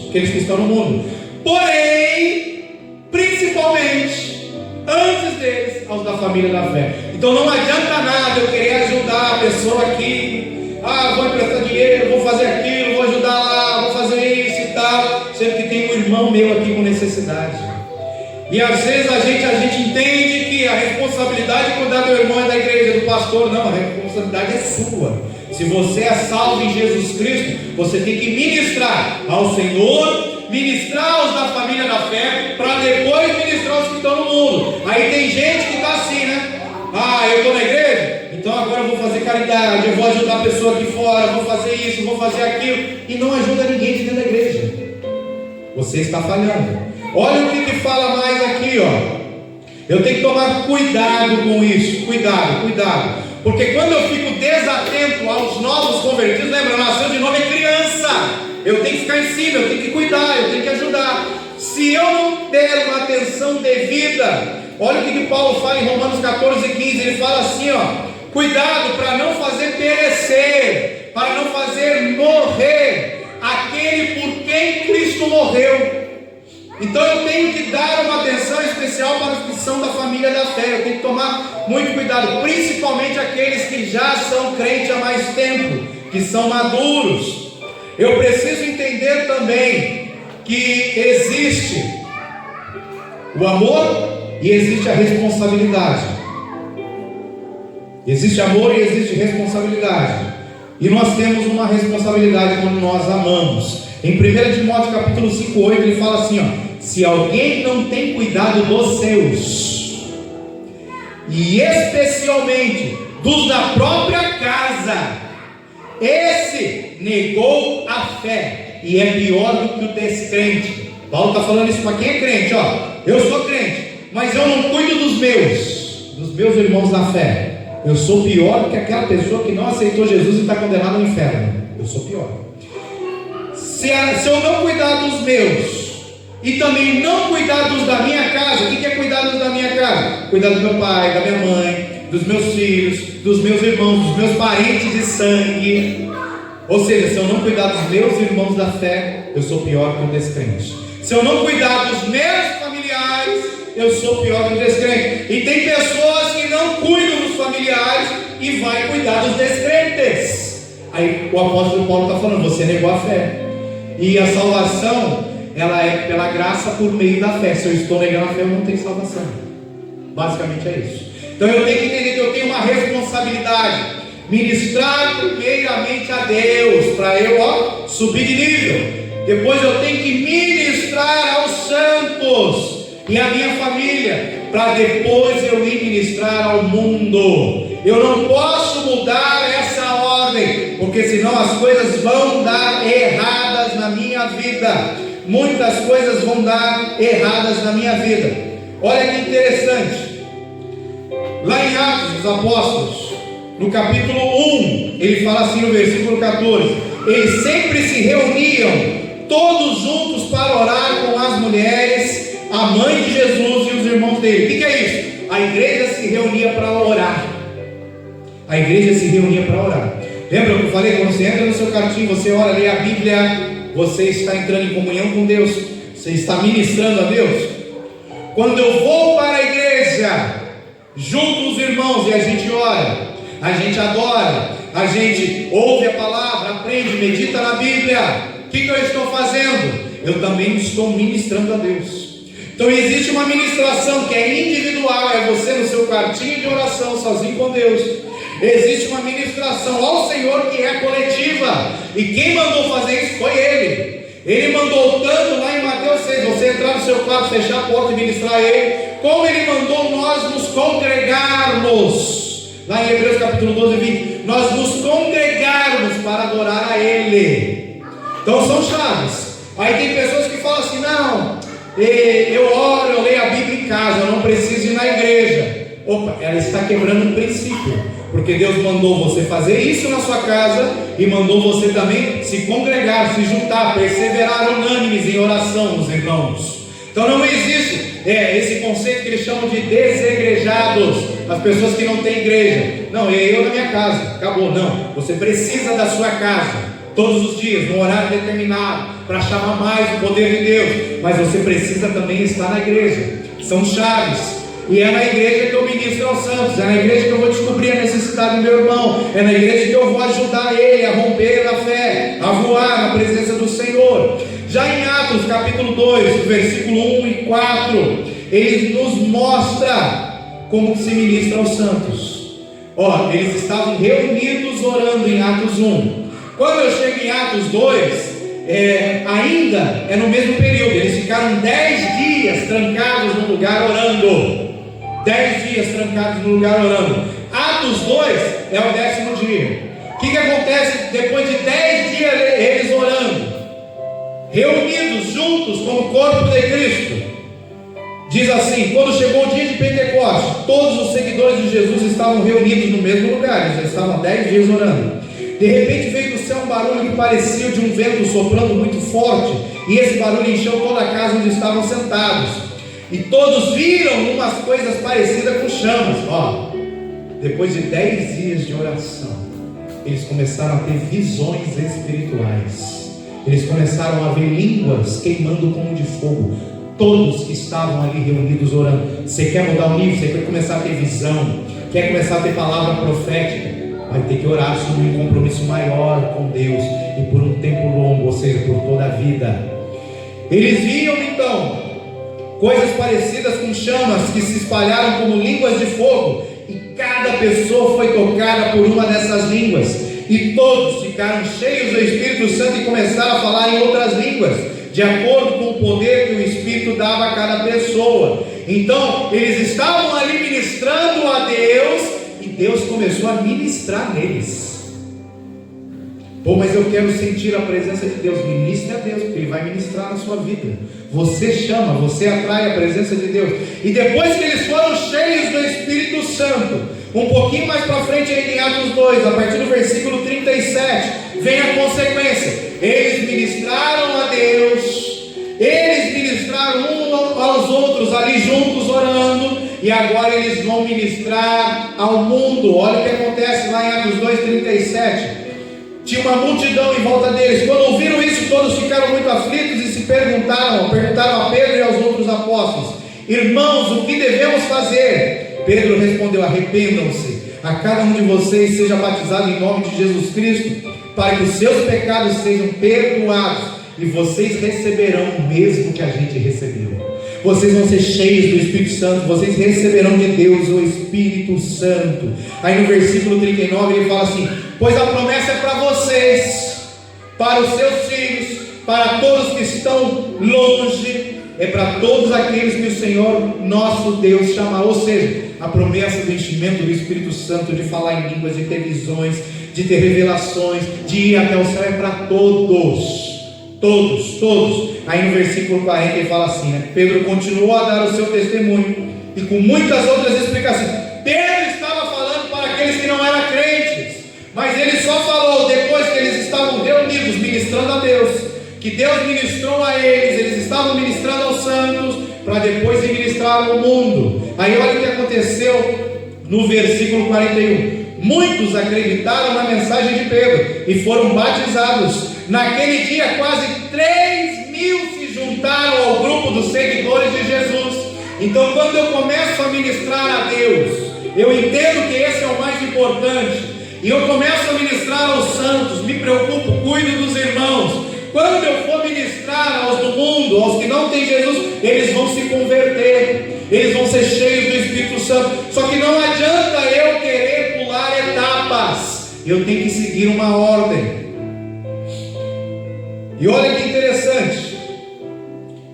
aqueles que estão no mundo, porém, principalmente, antes deles, aos da família da fé. Então não adianta nada eu querer ajudar a pessoa aqui, vou emprestar dinheiro, vou fazer aquilo, vou ajudar lá, vou fazer isso e tal, sendo que tem um irmão meu aqui com necessidade. E às vezes a gente entende que a responsabilidade de cuidar do irmão é da igreja, do pastor. Não, a responsabilidade é sua. Se você é salvo em Jesus Cristo, você tem que ministrar ao Senhor, ministrar aos da família da fé, para depois ministrar aos que estão no mundo. Aí tem gente que está assim, né? Eu estou na igreja, então agora eu vou fazer caridade, eu vou ajudar a pessoa aqui fora, vou fazer isso, vou fazer aquilo, e não ajuda ninguém de dentro da igreja. Você está falhando. Olha o que fala mais aqui, ó. Eu tenho que tomar cuidado com isso. Cuidado. Porque quando eu fico desatento aos novos convertidos, lembra, nasceu de novo é criança. Eu tenho que ficar em cima, eu tenho que cuidar, eu tenho que ajudar. Se eu não der uma atenção devida, olha o que Paulo fala em Romanos 14:15. Ele fala assim, ó: cuidado para não fazer perecer, para não fazer morrer aquele por quem Cristo morreu. Então eu tenho que dar uma atenção especial para os que são da família da fé. Eu tenho que tomar muito cuidado, principalmente aqueles que já são crentes há mais tempo, que são maduros. Eu preciso entender também que existe o amor e existe a responsabilidade. Existe amor e existe responsabilidade. E nós temos uma responsabilidade quando nós amamos. Em 1 Timóteo capítulo 5:8 ele fala assim, ó: se alguém não tem cuidado dos seus, e especialmente dos da própria casa, esse negou a fé e é pior do que o descrente. Paulo está falando isso para quem é crente, ó. Eu sou crente, mas eu não cuido dos meus irmãos na fé. Eu sou pior do que aquela pessoa que não aceitou Jesus e está condenada ao inferno. Eu sou pior. Se eu não cuidar dos meus e também não cuidar dos da minha casa, o que é cuidar dos da minha casa? Cuidar do meu pai, da minha mãe, dos meus filhos, dos meus irmãos, dos meus parentes de sangue. Ou seja, se eu não cuidar dos meus irmãos da fé, eu sou pior que um descrente. Se eu não cuidar dos meus familiares, eu sou pior que um descrente. E tem pessoas que não cuidam dos familiares e vai cuidar dos descrentes. Aí o apóstolo Paulo está falando, você negou a fé. E a salvação, ela é pela graça por meio da fé. Se eu estou negando a fé, eu não tenho salvação. Basicamente é isso. Então eu tenho que entender que eu tenho uma responsabilidade. Ministrar primeiramente a Deus, para eu subir de nível. Depois eu tenho que ministrar aos santos e a minha família, para depois eu ir ministrar ao mundo. Eu não posso mudar essa ordem, porque senão as coisas vão dar erradas na minha vida. Muitas coisas vão dar erradas na minha vida. Olha que interessante. Lá em Atos dos Apóstolos, no capítulo 1, ele fala assim no versículo 14: eles sempre se reuniam todos juntos para orar com as mulheres, a mãe de Jesus e os irmãos dele. O que é isso? A igreja se reunia para orar. A igreja se reunia para orar. Lembra que eu falei? Quando você entra no seu quartinho, você ora, lê a Bíblia, você está entrando em comunhão com Deus, você está ministrando a Deus. Quando eu vou para a igreja, junto os irmãos, e a gente ora, a gente adora, a gente ouve a palavra, aprende, medita na Bíblia. O que eu estou fazendo? Eu também estou ministrando a Deus. Então existe uma ministração que é individual, é você no seu quartinho de oração, sozinho com Deus. Existe uma ministração ao Senhor que é coletiva, e quem mandou fazer isso foi Ele. Ele mandou tanto lá em Mateus 6, você entrar no seu quarto, fechar a porta e ministrar a Ele, como Ele mandou nós nos congregarmos, lá em Hebreus capítulo 12 e 20, nós nos congregarmos para adorar a Ele. Então são chaves. Aí tem pessoas que falam assim, não, eu oro, eu leio a Bíblia em casa, eu não preciso ir na igreja. Opa, ela está quebrando um princípio, porque Deus mandou você fazer isso na sua casa e mandou você também se congregar, se juntar, perseverar unânimes em oração, os irmãos. Então não existe esse conceito que eles chamam de desigrejados, as pessoas que não têm igreja. Não, eu na minha casa, acabou. Não, você precisa da sua casa todos os dias, no horário determinado, para chamar mais o poder de Deus, mas você precisa também estar na igreja. São chaves. E é na igreja que eu ministro aos santos, é na igreja que eu vou descobrir a necessidade do meu irmão, é na igreja que eu vou ajudar ele a romper na fé, a voar na presença do Senhor. Já em Atos capítulo 2, versículo 1 e 4, ele nos mostra como se ministra aos santos. Eles estavam reunidos orando em Atos 1. Quando eu chego em Atos 2, ainda é no mesmo período, eles ficaram 10 dias trancados no lugar orando. 10 dias trancados no lugar orando. Atos 2 é o 10º dia. O que acontece depois de 10 dias eles orando, reunidos juntos como corpo de Cristo? Diz assim: quando chegou o dia de Pentecostes, todos os seguidores de Jesus estavam reunidos no mesmo lugar. Eles estavam 10 dias orando. De repente veio do céu um barulho que parecia de um vento soprando muito forte, e esse barulho encheu toda a casa onde estavam sentados. E todos viram umas coisas parecidas com chamas. Depois de 10 dias de oração, eles começaram a ter visões espirituais. Eles começaram a ver línguas queimando como de fogo. Todos que estavam ali reunidos orando. Você quer mudar o nível? Você quer começar a ter visão? Quer começar a ter palavra profética? Vai ter que orar sobre um compromisso maior com Deus, e por um tempo longo, ou seja, por toda a vida. Eles viam então coisas parecidas com chamas que se espalharam como línguas de fogo, e cada pessoa foi tocada por uma dessas línguas, e todos ficaram cheios do Espírito Santo e começaram a falar em outras línguas, de acordo com o poder que o Espírito dava a cada pessoa. Então eles estavam ali ministrando a Deus, e Deus começou a ministrar neles. Pô, mas eu quero sentir a presença de Deus. Ministre a Deus, porque Ele vai ministrar na sua vida. Você chama, você atrai a presença de Deus. E depois que eles foram cheios do Espírito Santo, um pouquinho mais para frente em Atos 2, a partir do versículo 37, vem a consequência. Eles ministraram a Deus, eles ministraram uns aos outros ali juntos orando, e agora eles vão ministrar ao mundo. Olha o que acontece lá em Atos 2:37. Tinha uma multidão em volta deles. Quando ouviram isso, todos ficaram muito aflitos e se perguntaram a Pedro e aos outros apóstolos: irmãos, o que devemos fazer? Pedro respondeu: arrependam-se, a cada um de vocês seja batizado em nome de Jesus Cristo, para que os seus pecados sejam perdoados, e vocês receberão o mesmo que a gente recebeu. Vocês vão ser cheios do Espírito Santo, vocês receberão de Deus o Espírito Santo. Aí no versículo 39 ele fala assim: pois a promessa é para vocês, para os seus filhos, para todos que estão longe, é para todos aqueles que o Senhor nosso Deus chamar. Ou seja, a promessa do enchimento do Espírito Santo, de falar em línguas, de ter visões, de ter revelações, de ir até o céu, é para todos. Todos. Aí no versículo 40 ele fala assim, né? Pedro continuou a dar o seu testemunho, e com muitas outras explicações. Pedro estava falando para aqueles que não eram crentes, mas ele só falou depois que eles estavam reunidos ministrando a Deus, que Deus ministrou a eles estavam ministrando aos santos, para depois ministrar ao mundo. Aí olha o que aconteceu no versículo 41. Muitos acreditaram na mensagem de Pedro e foram batizados. Naquele dia quase 3.000 se juntaram ao grupo dos seguidores de Jesus. Então quando eu começo a ministrar a Deus, eu entendo que esse é o mais importante, e eu começo a ministrar aos santos, me preocupo, cuido dos irmãos. Quando eu for ministrar aos do mundo, aos que não têm Jesus, eles vão se converter, eles vão ser cheios do Espírito Santo. Só que não adianta eu querer pular etapas, eu tenho que seguir uma ordem. E olha que interessante,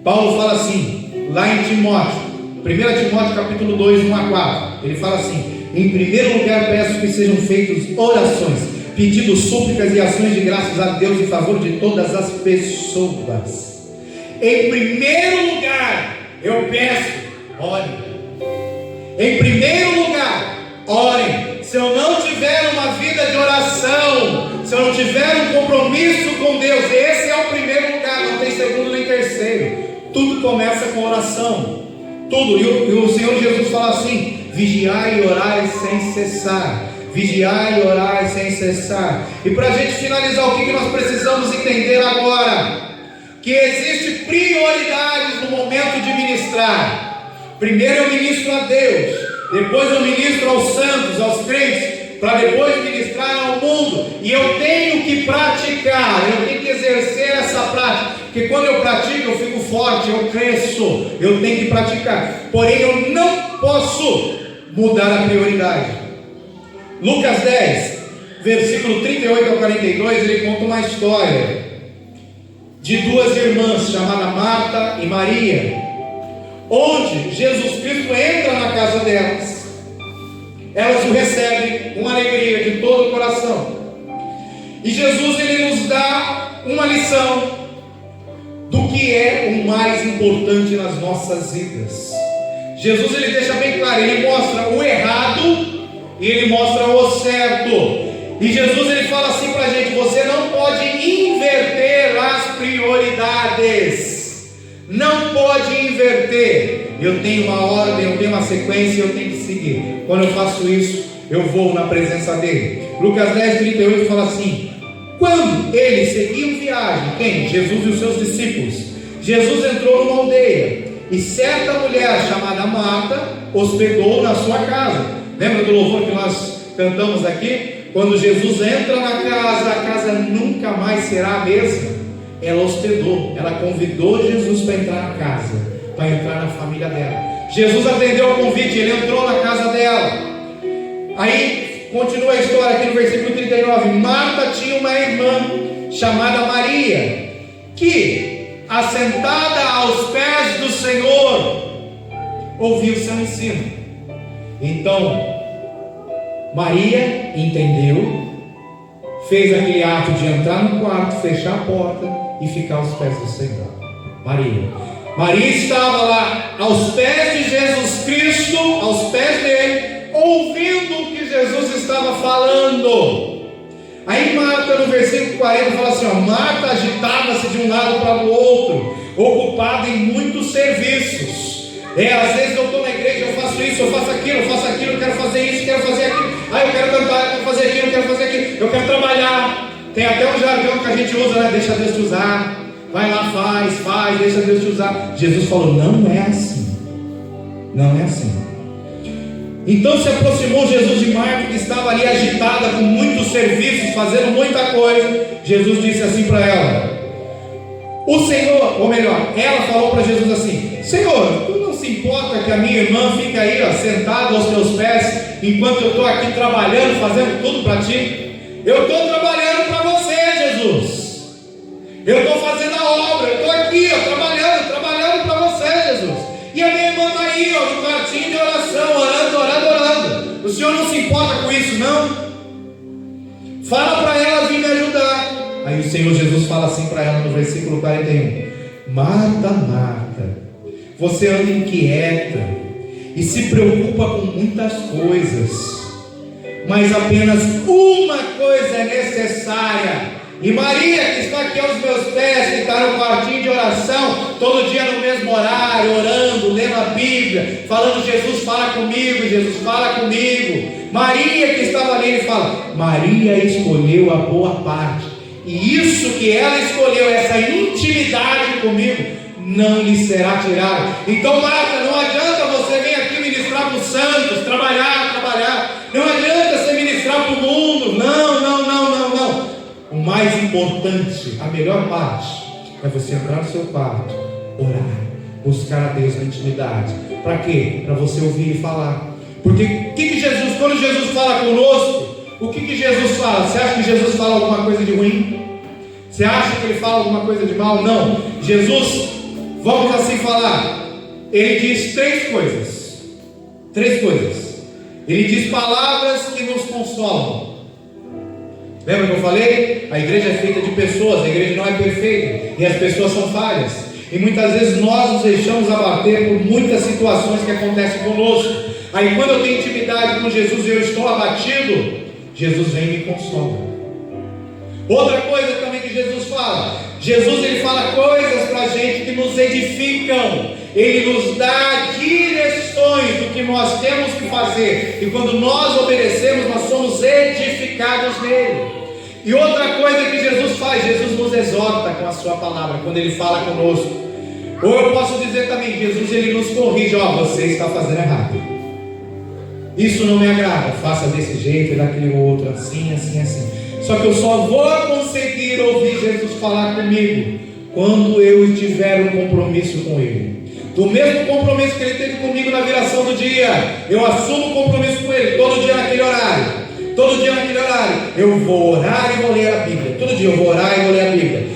Paulo fala assim, lá em Timóteo, 1 Timóteo capítulo 2, 1-4, ele fala assim: em primeiro lugar peço que sejam feitas orações, pedidos, súplicas e ações de graças a Deus em favor de todas as pessoas. Em primeiro lugar, eu peço, orem. Em primeiro lugar, orem. Se eu não tiver uma vida de oração, se eu não tiver um compromisso com Deus, esse é o primeiro lugar, não tem segundo nem terceiro. Tudo começa com oração. Tudo. E o Senhor Jesus fala assim: vigiai e orai sem cessar. Vigiai e orai sem cessar. E para a gente finalizar, o que nós precisamos entender agora? Que existe prioridades no momento de ministrar. Primeiro eu ministro a Deus, depois eu ministro aos santos, aos crentes, para depois ministrar ao mundo. E eu tenho que praticar, eu tenho que exercer essa prática, porque quando eu pratico eu fico forte, eu cresço. Eu tenho que praticar, porém eu não posso mudar a prioridade. Lucas 10, versículo 38 ao 42, ele conta uma história de duas irmãs chamadas Marta e Maria, onde Jesus Cristo entra na casa delas. Elas o recebem com alegria de todo o coração, e Jesus ele nos dá uma lição do que é o mais importante nas nossas vidas. Jesus ele deixa bem claro, ele mostra o errado e ele mostra o certo. E Jesus ele fala assim para a gente: você não pode inverter as prioridades, não pode inverter. Eu tenho uma ordem, eu tenho uma sequência, eu tenho que seguir. Quando eu faço isso, eu vou na presença dele. Lucas 10, 38 fala assim: quando eles seguiam viagem, quem? Jesus e os seus discípulos. Jesus entrou numa aldeia, e certa mulher chamada Marta hospedou na sua casa. Lembra do louvor que nós cantamos aqui? Quando Jesus entra na casa, a casa nunca mais será a mesma. Ela hospedou, ela convidou Jesus para entrar na casa, para entrar na família dela. Jesus atendeu o convite, ele entrou na casa dela. Aí continua a história aqui no versículo 39. Marta tinha uma irmã chamada Maria, que, assentada aos pés do Senhor, ouvia o seu ensino. Então Maria entendeu, fez aquele ato de entrar no quarto, fechar a porta e ficar aos pés do Senhor. Maria estava lá aos pés de Jesus Cristo, aos pés dele, ouvindo o que Jesus estava falando. Aí Marta, no versículo 40, fala assim, Marta agitava-se de um lado para o outro, ocupada em muitos serviços. Às vezes eu estou na igreja, eu faço isso, eu faço aquilo, eu quero fazer isso, quero fazer aquilo, eu quero cantar, eu quero fazer aquilo, eu quero fazer aquilo, eu quero trabalhar. Tem até um jargão que a gente usa, né? Deixa Deus te usar, vai lá, faz, deixa Deus te usar. Jesus falou, não é assim, não é assim. Então se aproximou Jesus de Marta, que estava ali agitada com muitos serviços, fazendo muita coisa. Jesus disse assim para ela, o Senhor, ou melhor, ela falou para Jesus assim, Senhor, tu não se importa que a minha irmã fique aí, sentada aos teus pés, enquanto eu estou aqui trabalhando, fazendo tudo para ti? Eu estou trabalhando para você, Jesus. Eu estou fazendo a obra, eu estou aqui, trabalhando para você, Jesus. E a minha irmã está aí, no quartinho de oração, orando. O Senhor não se importa com isso, não? Fala para ela vir me ajudar. Aí o Senhor Jesus fala assim para ela no versículo 41, Marta, Marta, você anda inquieta e se preocupa com muitas coisas, mas apenas uma coisa é necessária. E Maria, que está aqui aos meus pés, que está no quartinho de oração, todo dia no mesmo horário, orando, lendo a Bíblia, falando, Jesus fala comigo, Jesus fala comigo. Maria que estava ali, ele fala, Maria escolheu a boa parte, e isso que ela escolheu, essa intimidade comigo, não lhe será tirado. Então Marta, não adianta você vir aqui ministrar para os santos, trabalhar, não adianta você ministrar para o mundo, não. O mais importante, a melhor parte, é você entrar no seu quarto, orar, buscar a Deus na intimidade. Para quê? Para você ouvir Ele falar. Porque quando Jesus fala conosco, o que Jesus fala? Você acha que Jesus fala alguma coisa de ruim? Você acha que Ele fala alguma coisa de mal? Não. Jesus, vamos assim falar, Ele diz três coisas. Ele diz palavras que nos consolam. Lembra que eu falei? A igreja é feita de pessoas, a igreja não é perfeita, e as pessoas são falhas, e muitas vezes nós nos deixamos abater por muitas situações que acontecem conosco. Aí quando eu tenho intimidade com Jesus e eu estou abatido, Jesus vem e me consola. Outra coisa também que Jesus fala, ele fala coisas para a gente que nos edificam. Ele nos dá direções do que nós temos que fazer, e quando nós obedecemos, nós somos edificados nele. E outra coisa que Jesus faz, Jesus nos exorta com a sua palavra, quando Ele fala conosco. Ou eu posso dizer também, Jesus Ele nos corrige, você está fazendo errado, isso não me agrada, faça desse jeito e daquele outro, assim. Só que eu só vou conseguir ouvir Jesus falar comigo quando eu tiver um compromisso com Ele. Do mesmo compromisso que Ele teve comigo na viração do dia, eu assumo o compromisso com Ele, todo dia naquele horário. Eu vou orar e vou ler a Bíblia. Todo dia eu vou orar e vou ler a Bíblia.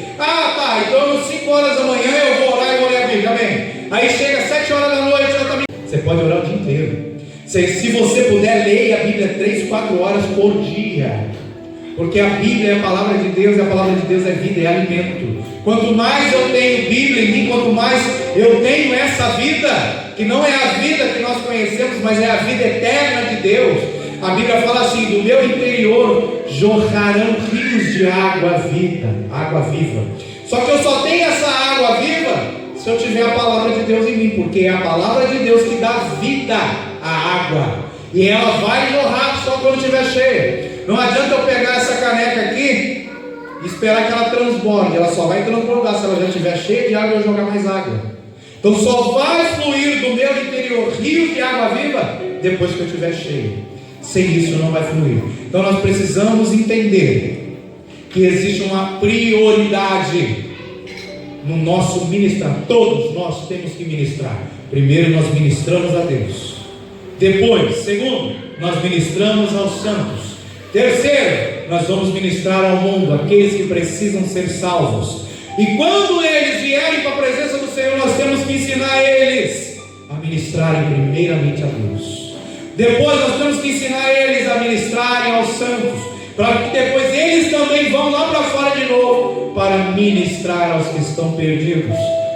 Então às 5 horas da manhã eu vou orar e vou ler a Bíblia, amém? Aí chega às 7 horas da noite, você pode orar o dia inteiro. Se você puder, leia a Bíblia 3-4 horas por dia, porque a Bíblia é a palavra de Deus, e a palavra de Deus é vida, é alimento. Quanto mais eu tenho Bíblia em mim, quanto mais eu tenho essa vida, que não é a vida que nós conhecemos, mas é a vida eterna de Deus. A Bíblia fala assim, do meu interior jorrarão rios de água viva. Só que eu só tenho essa água viva se eu tiver a palavra de Deus em mim, porque é a palavra de Deus que dá vida à água, e ela vai jorrar só quando estiver cheia. Não adianta eu pegar essa caneca aqui e esperar que ela transborde, ela só vai transbordar se ela já estiver cheia de água e eu jogar mais água. Então só vai fluir do meu interior rios de água viva depois que eu estiver cheio. Sem isso não vai fluir. Então nós precisamos entender que existe uma prioridade no nosso ministrar. Todos nós temos que ministrar. Primeiro nós ministramos a Deus. Depois, segundo, nós ministramos aos santos. Terceiro, nós vamos ministrar ao mundo, aqueles que precisam ser salvos. E quando eles vierem para a presença do Senhor, nós temos que ensinar eles a ministrarem primeiramente a Deus. Depois nós temos que ensinar eles a ministrarem aos santos. para que depois eles também vão lá para fora de novo, para ministrar aos que estão perdidos.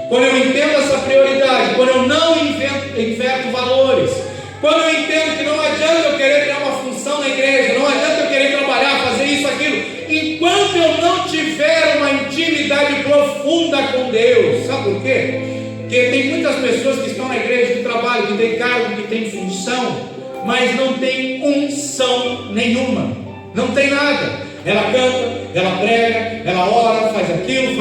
Quando eu entendo essa prioridade, quando eu não inverto valores, quando eu entendo que não adianta eu querer ter uma função na igreja, não adianta eu querer trabalhar, fazer isso, aquilo, enquanto eu não tiver uma intimidade profunda com Deus. Sabe por quê? Porque tem muitas pessoas que estão na igreja, que trabalham, que têm cargo, que têm função, mas não tem unção nenhuma, não tem nada. Ela canta, ela prega, ela ora, faz aquilo,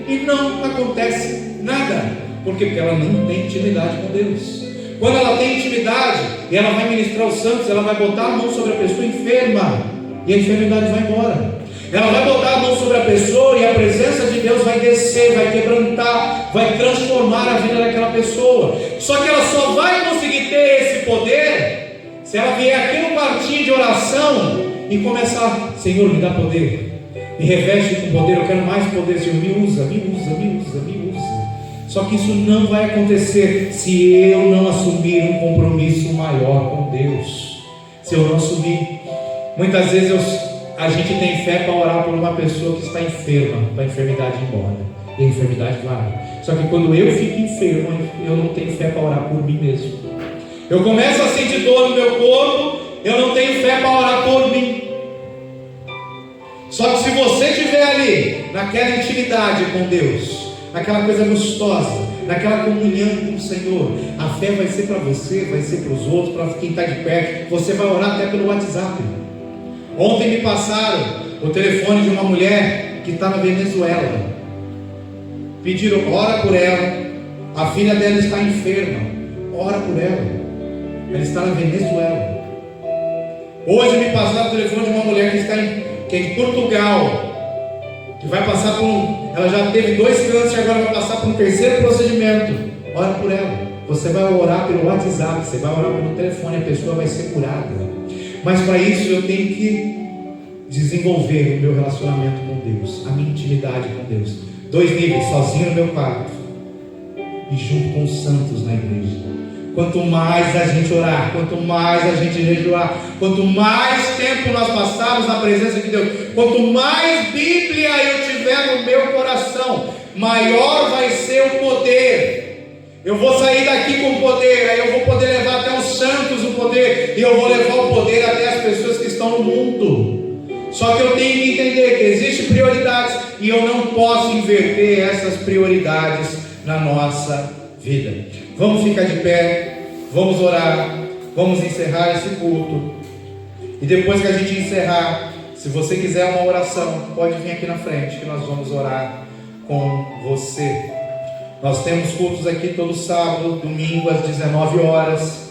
e não acontece nada. Por quê? Porque ela não tem intimidade com Deus. Quando ela tem intimidade e ela vai ministrar os santos, ela vai botar a mão sobre a pessoa enferma e a enfermidade vai embora. Ela vai botar a mão sobre a pessoa e a presença de Deus vai descer, vai quebrantar, vai transformar a vida daquela pessoa. Só que ela só vai conseguir ter esse poder se ela vier aqui no quartinho de oração e começar: Senhor, me dá poder, me reveste com poder, eu quero mais poder, Senhor, me usa. Só que isso não vai acontecer se eu não assumir um compromisso maior com Deus. Se eu não assumir, muitas vezes a gente tem fé para orar por uma pessoa que está enferma, para a enfermidade ir embora, e a enfermidade vai. Só que quando eu fico enfermo, eu não tenho fé para orar por mim mesmo. Eu começo a sentir dor no meu corpo, eu não tenho fé para orar por mim. Só que se você estiver ali, naquela intimidade com Deus, naquela coisa gostosa, naquela comunhão com o Senhor, a fé vai ser para você, vai ser para os outros, para quem está de perto. Você vai orar até pelo WhatsApp. Ontem me passaram o telefone de uma mulher que está na Venezuela. Pediram: ora por ela, a filha dela está enferma, ora por ela, ela está na Venezuela. Hoje me passaram o telefone de uma mulher que é em Portugal, que vai passar por ela já teve 2 cânceres, agora vai passar por um 3º procedimento. Ora por ela. Você vai orar pelo WhatsApp, você vai orar pelo telefone, a pessoa vai ser curada. Mas para isso eu tenho que desenvolver o meu relacionamento com Deus, a minha intimidade com Deus. 2 níveis: sozinho no meu quarto e junto com os santos na igreja. Quanto mais a gente orar, quanto mais a gente jejuar, quanto mais tempo nós passarmos na presença de Deus, quanto mais Bíblia eu tiver no meu coração, maior vai ser o poder. Eu vou sair daqui com poder, aí eu vou poder levar até os santos o poder, e eu vou levar o poder até as pessoas que estão no mundo. Só que eu tenho que entender que existem prioridades, e eu não posso inverter essas prioridades na nossa vida. Vamos ficar de pé, vamos orar, vamos encerrar esse culto. E depois que a gente encerrar, se você quiser uma oração, pode vir aqui na frente que nós vamos orar com você. Nós temos cultos aqui todo sábado, domingo às 19 horas.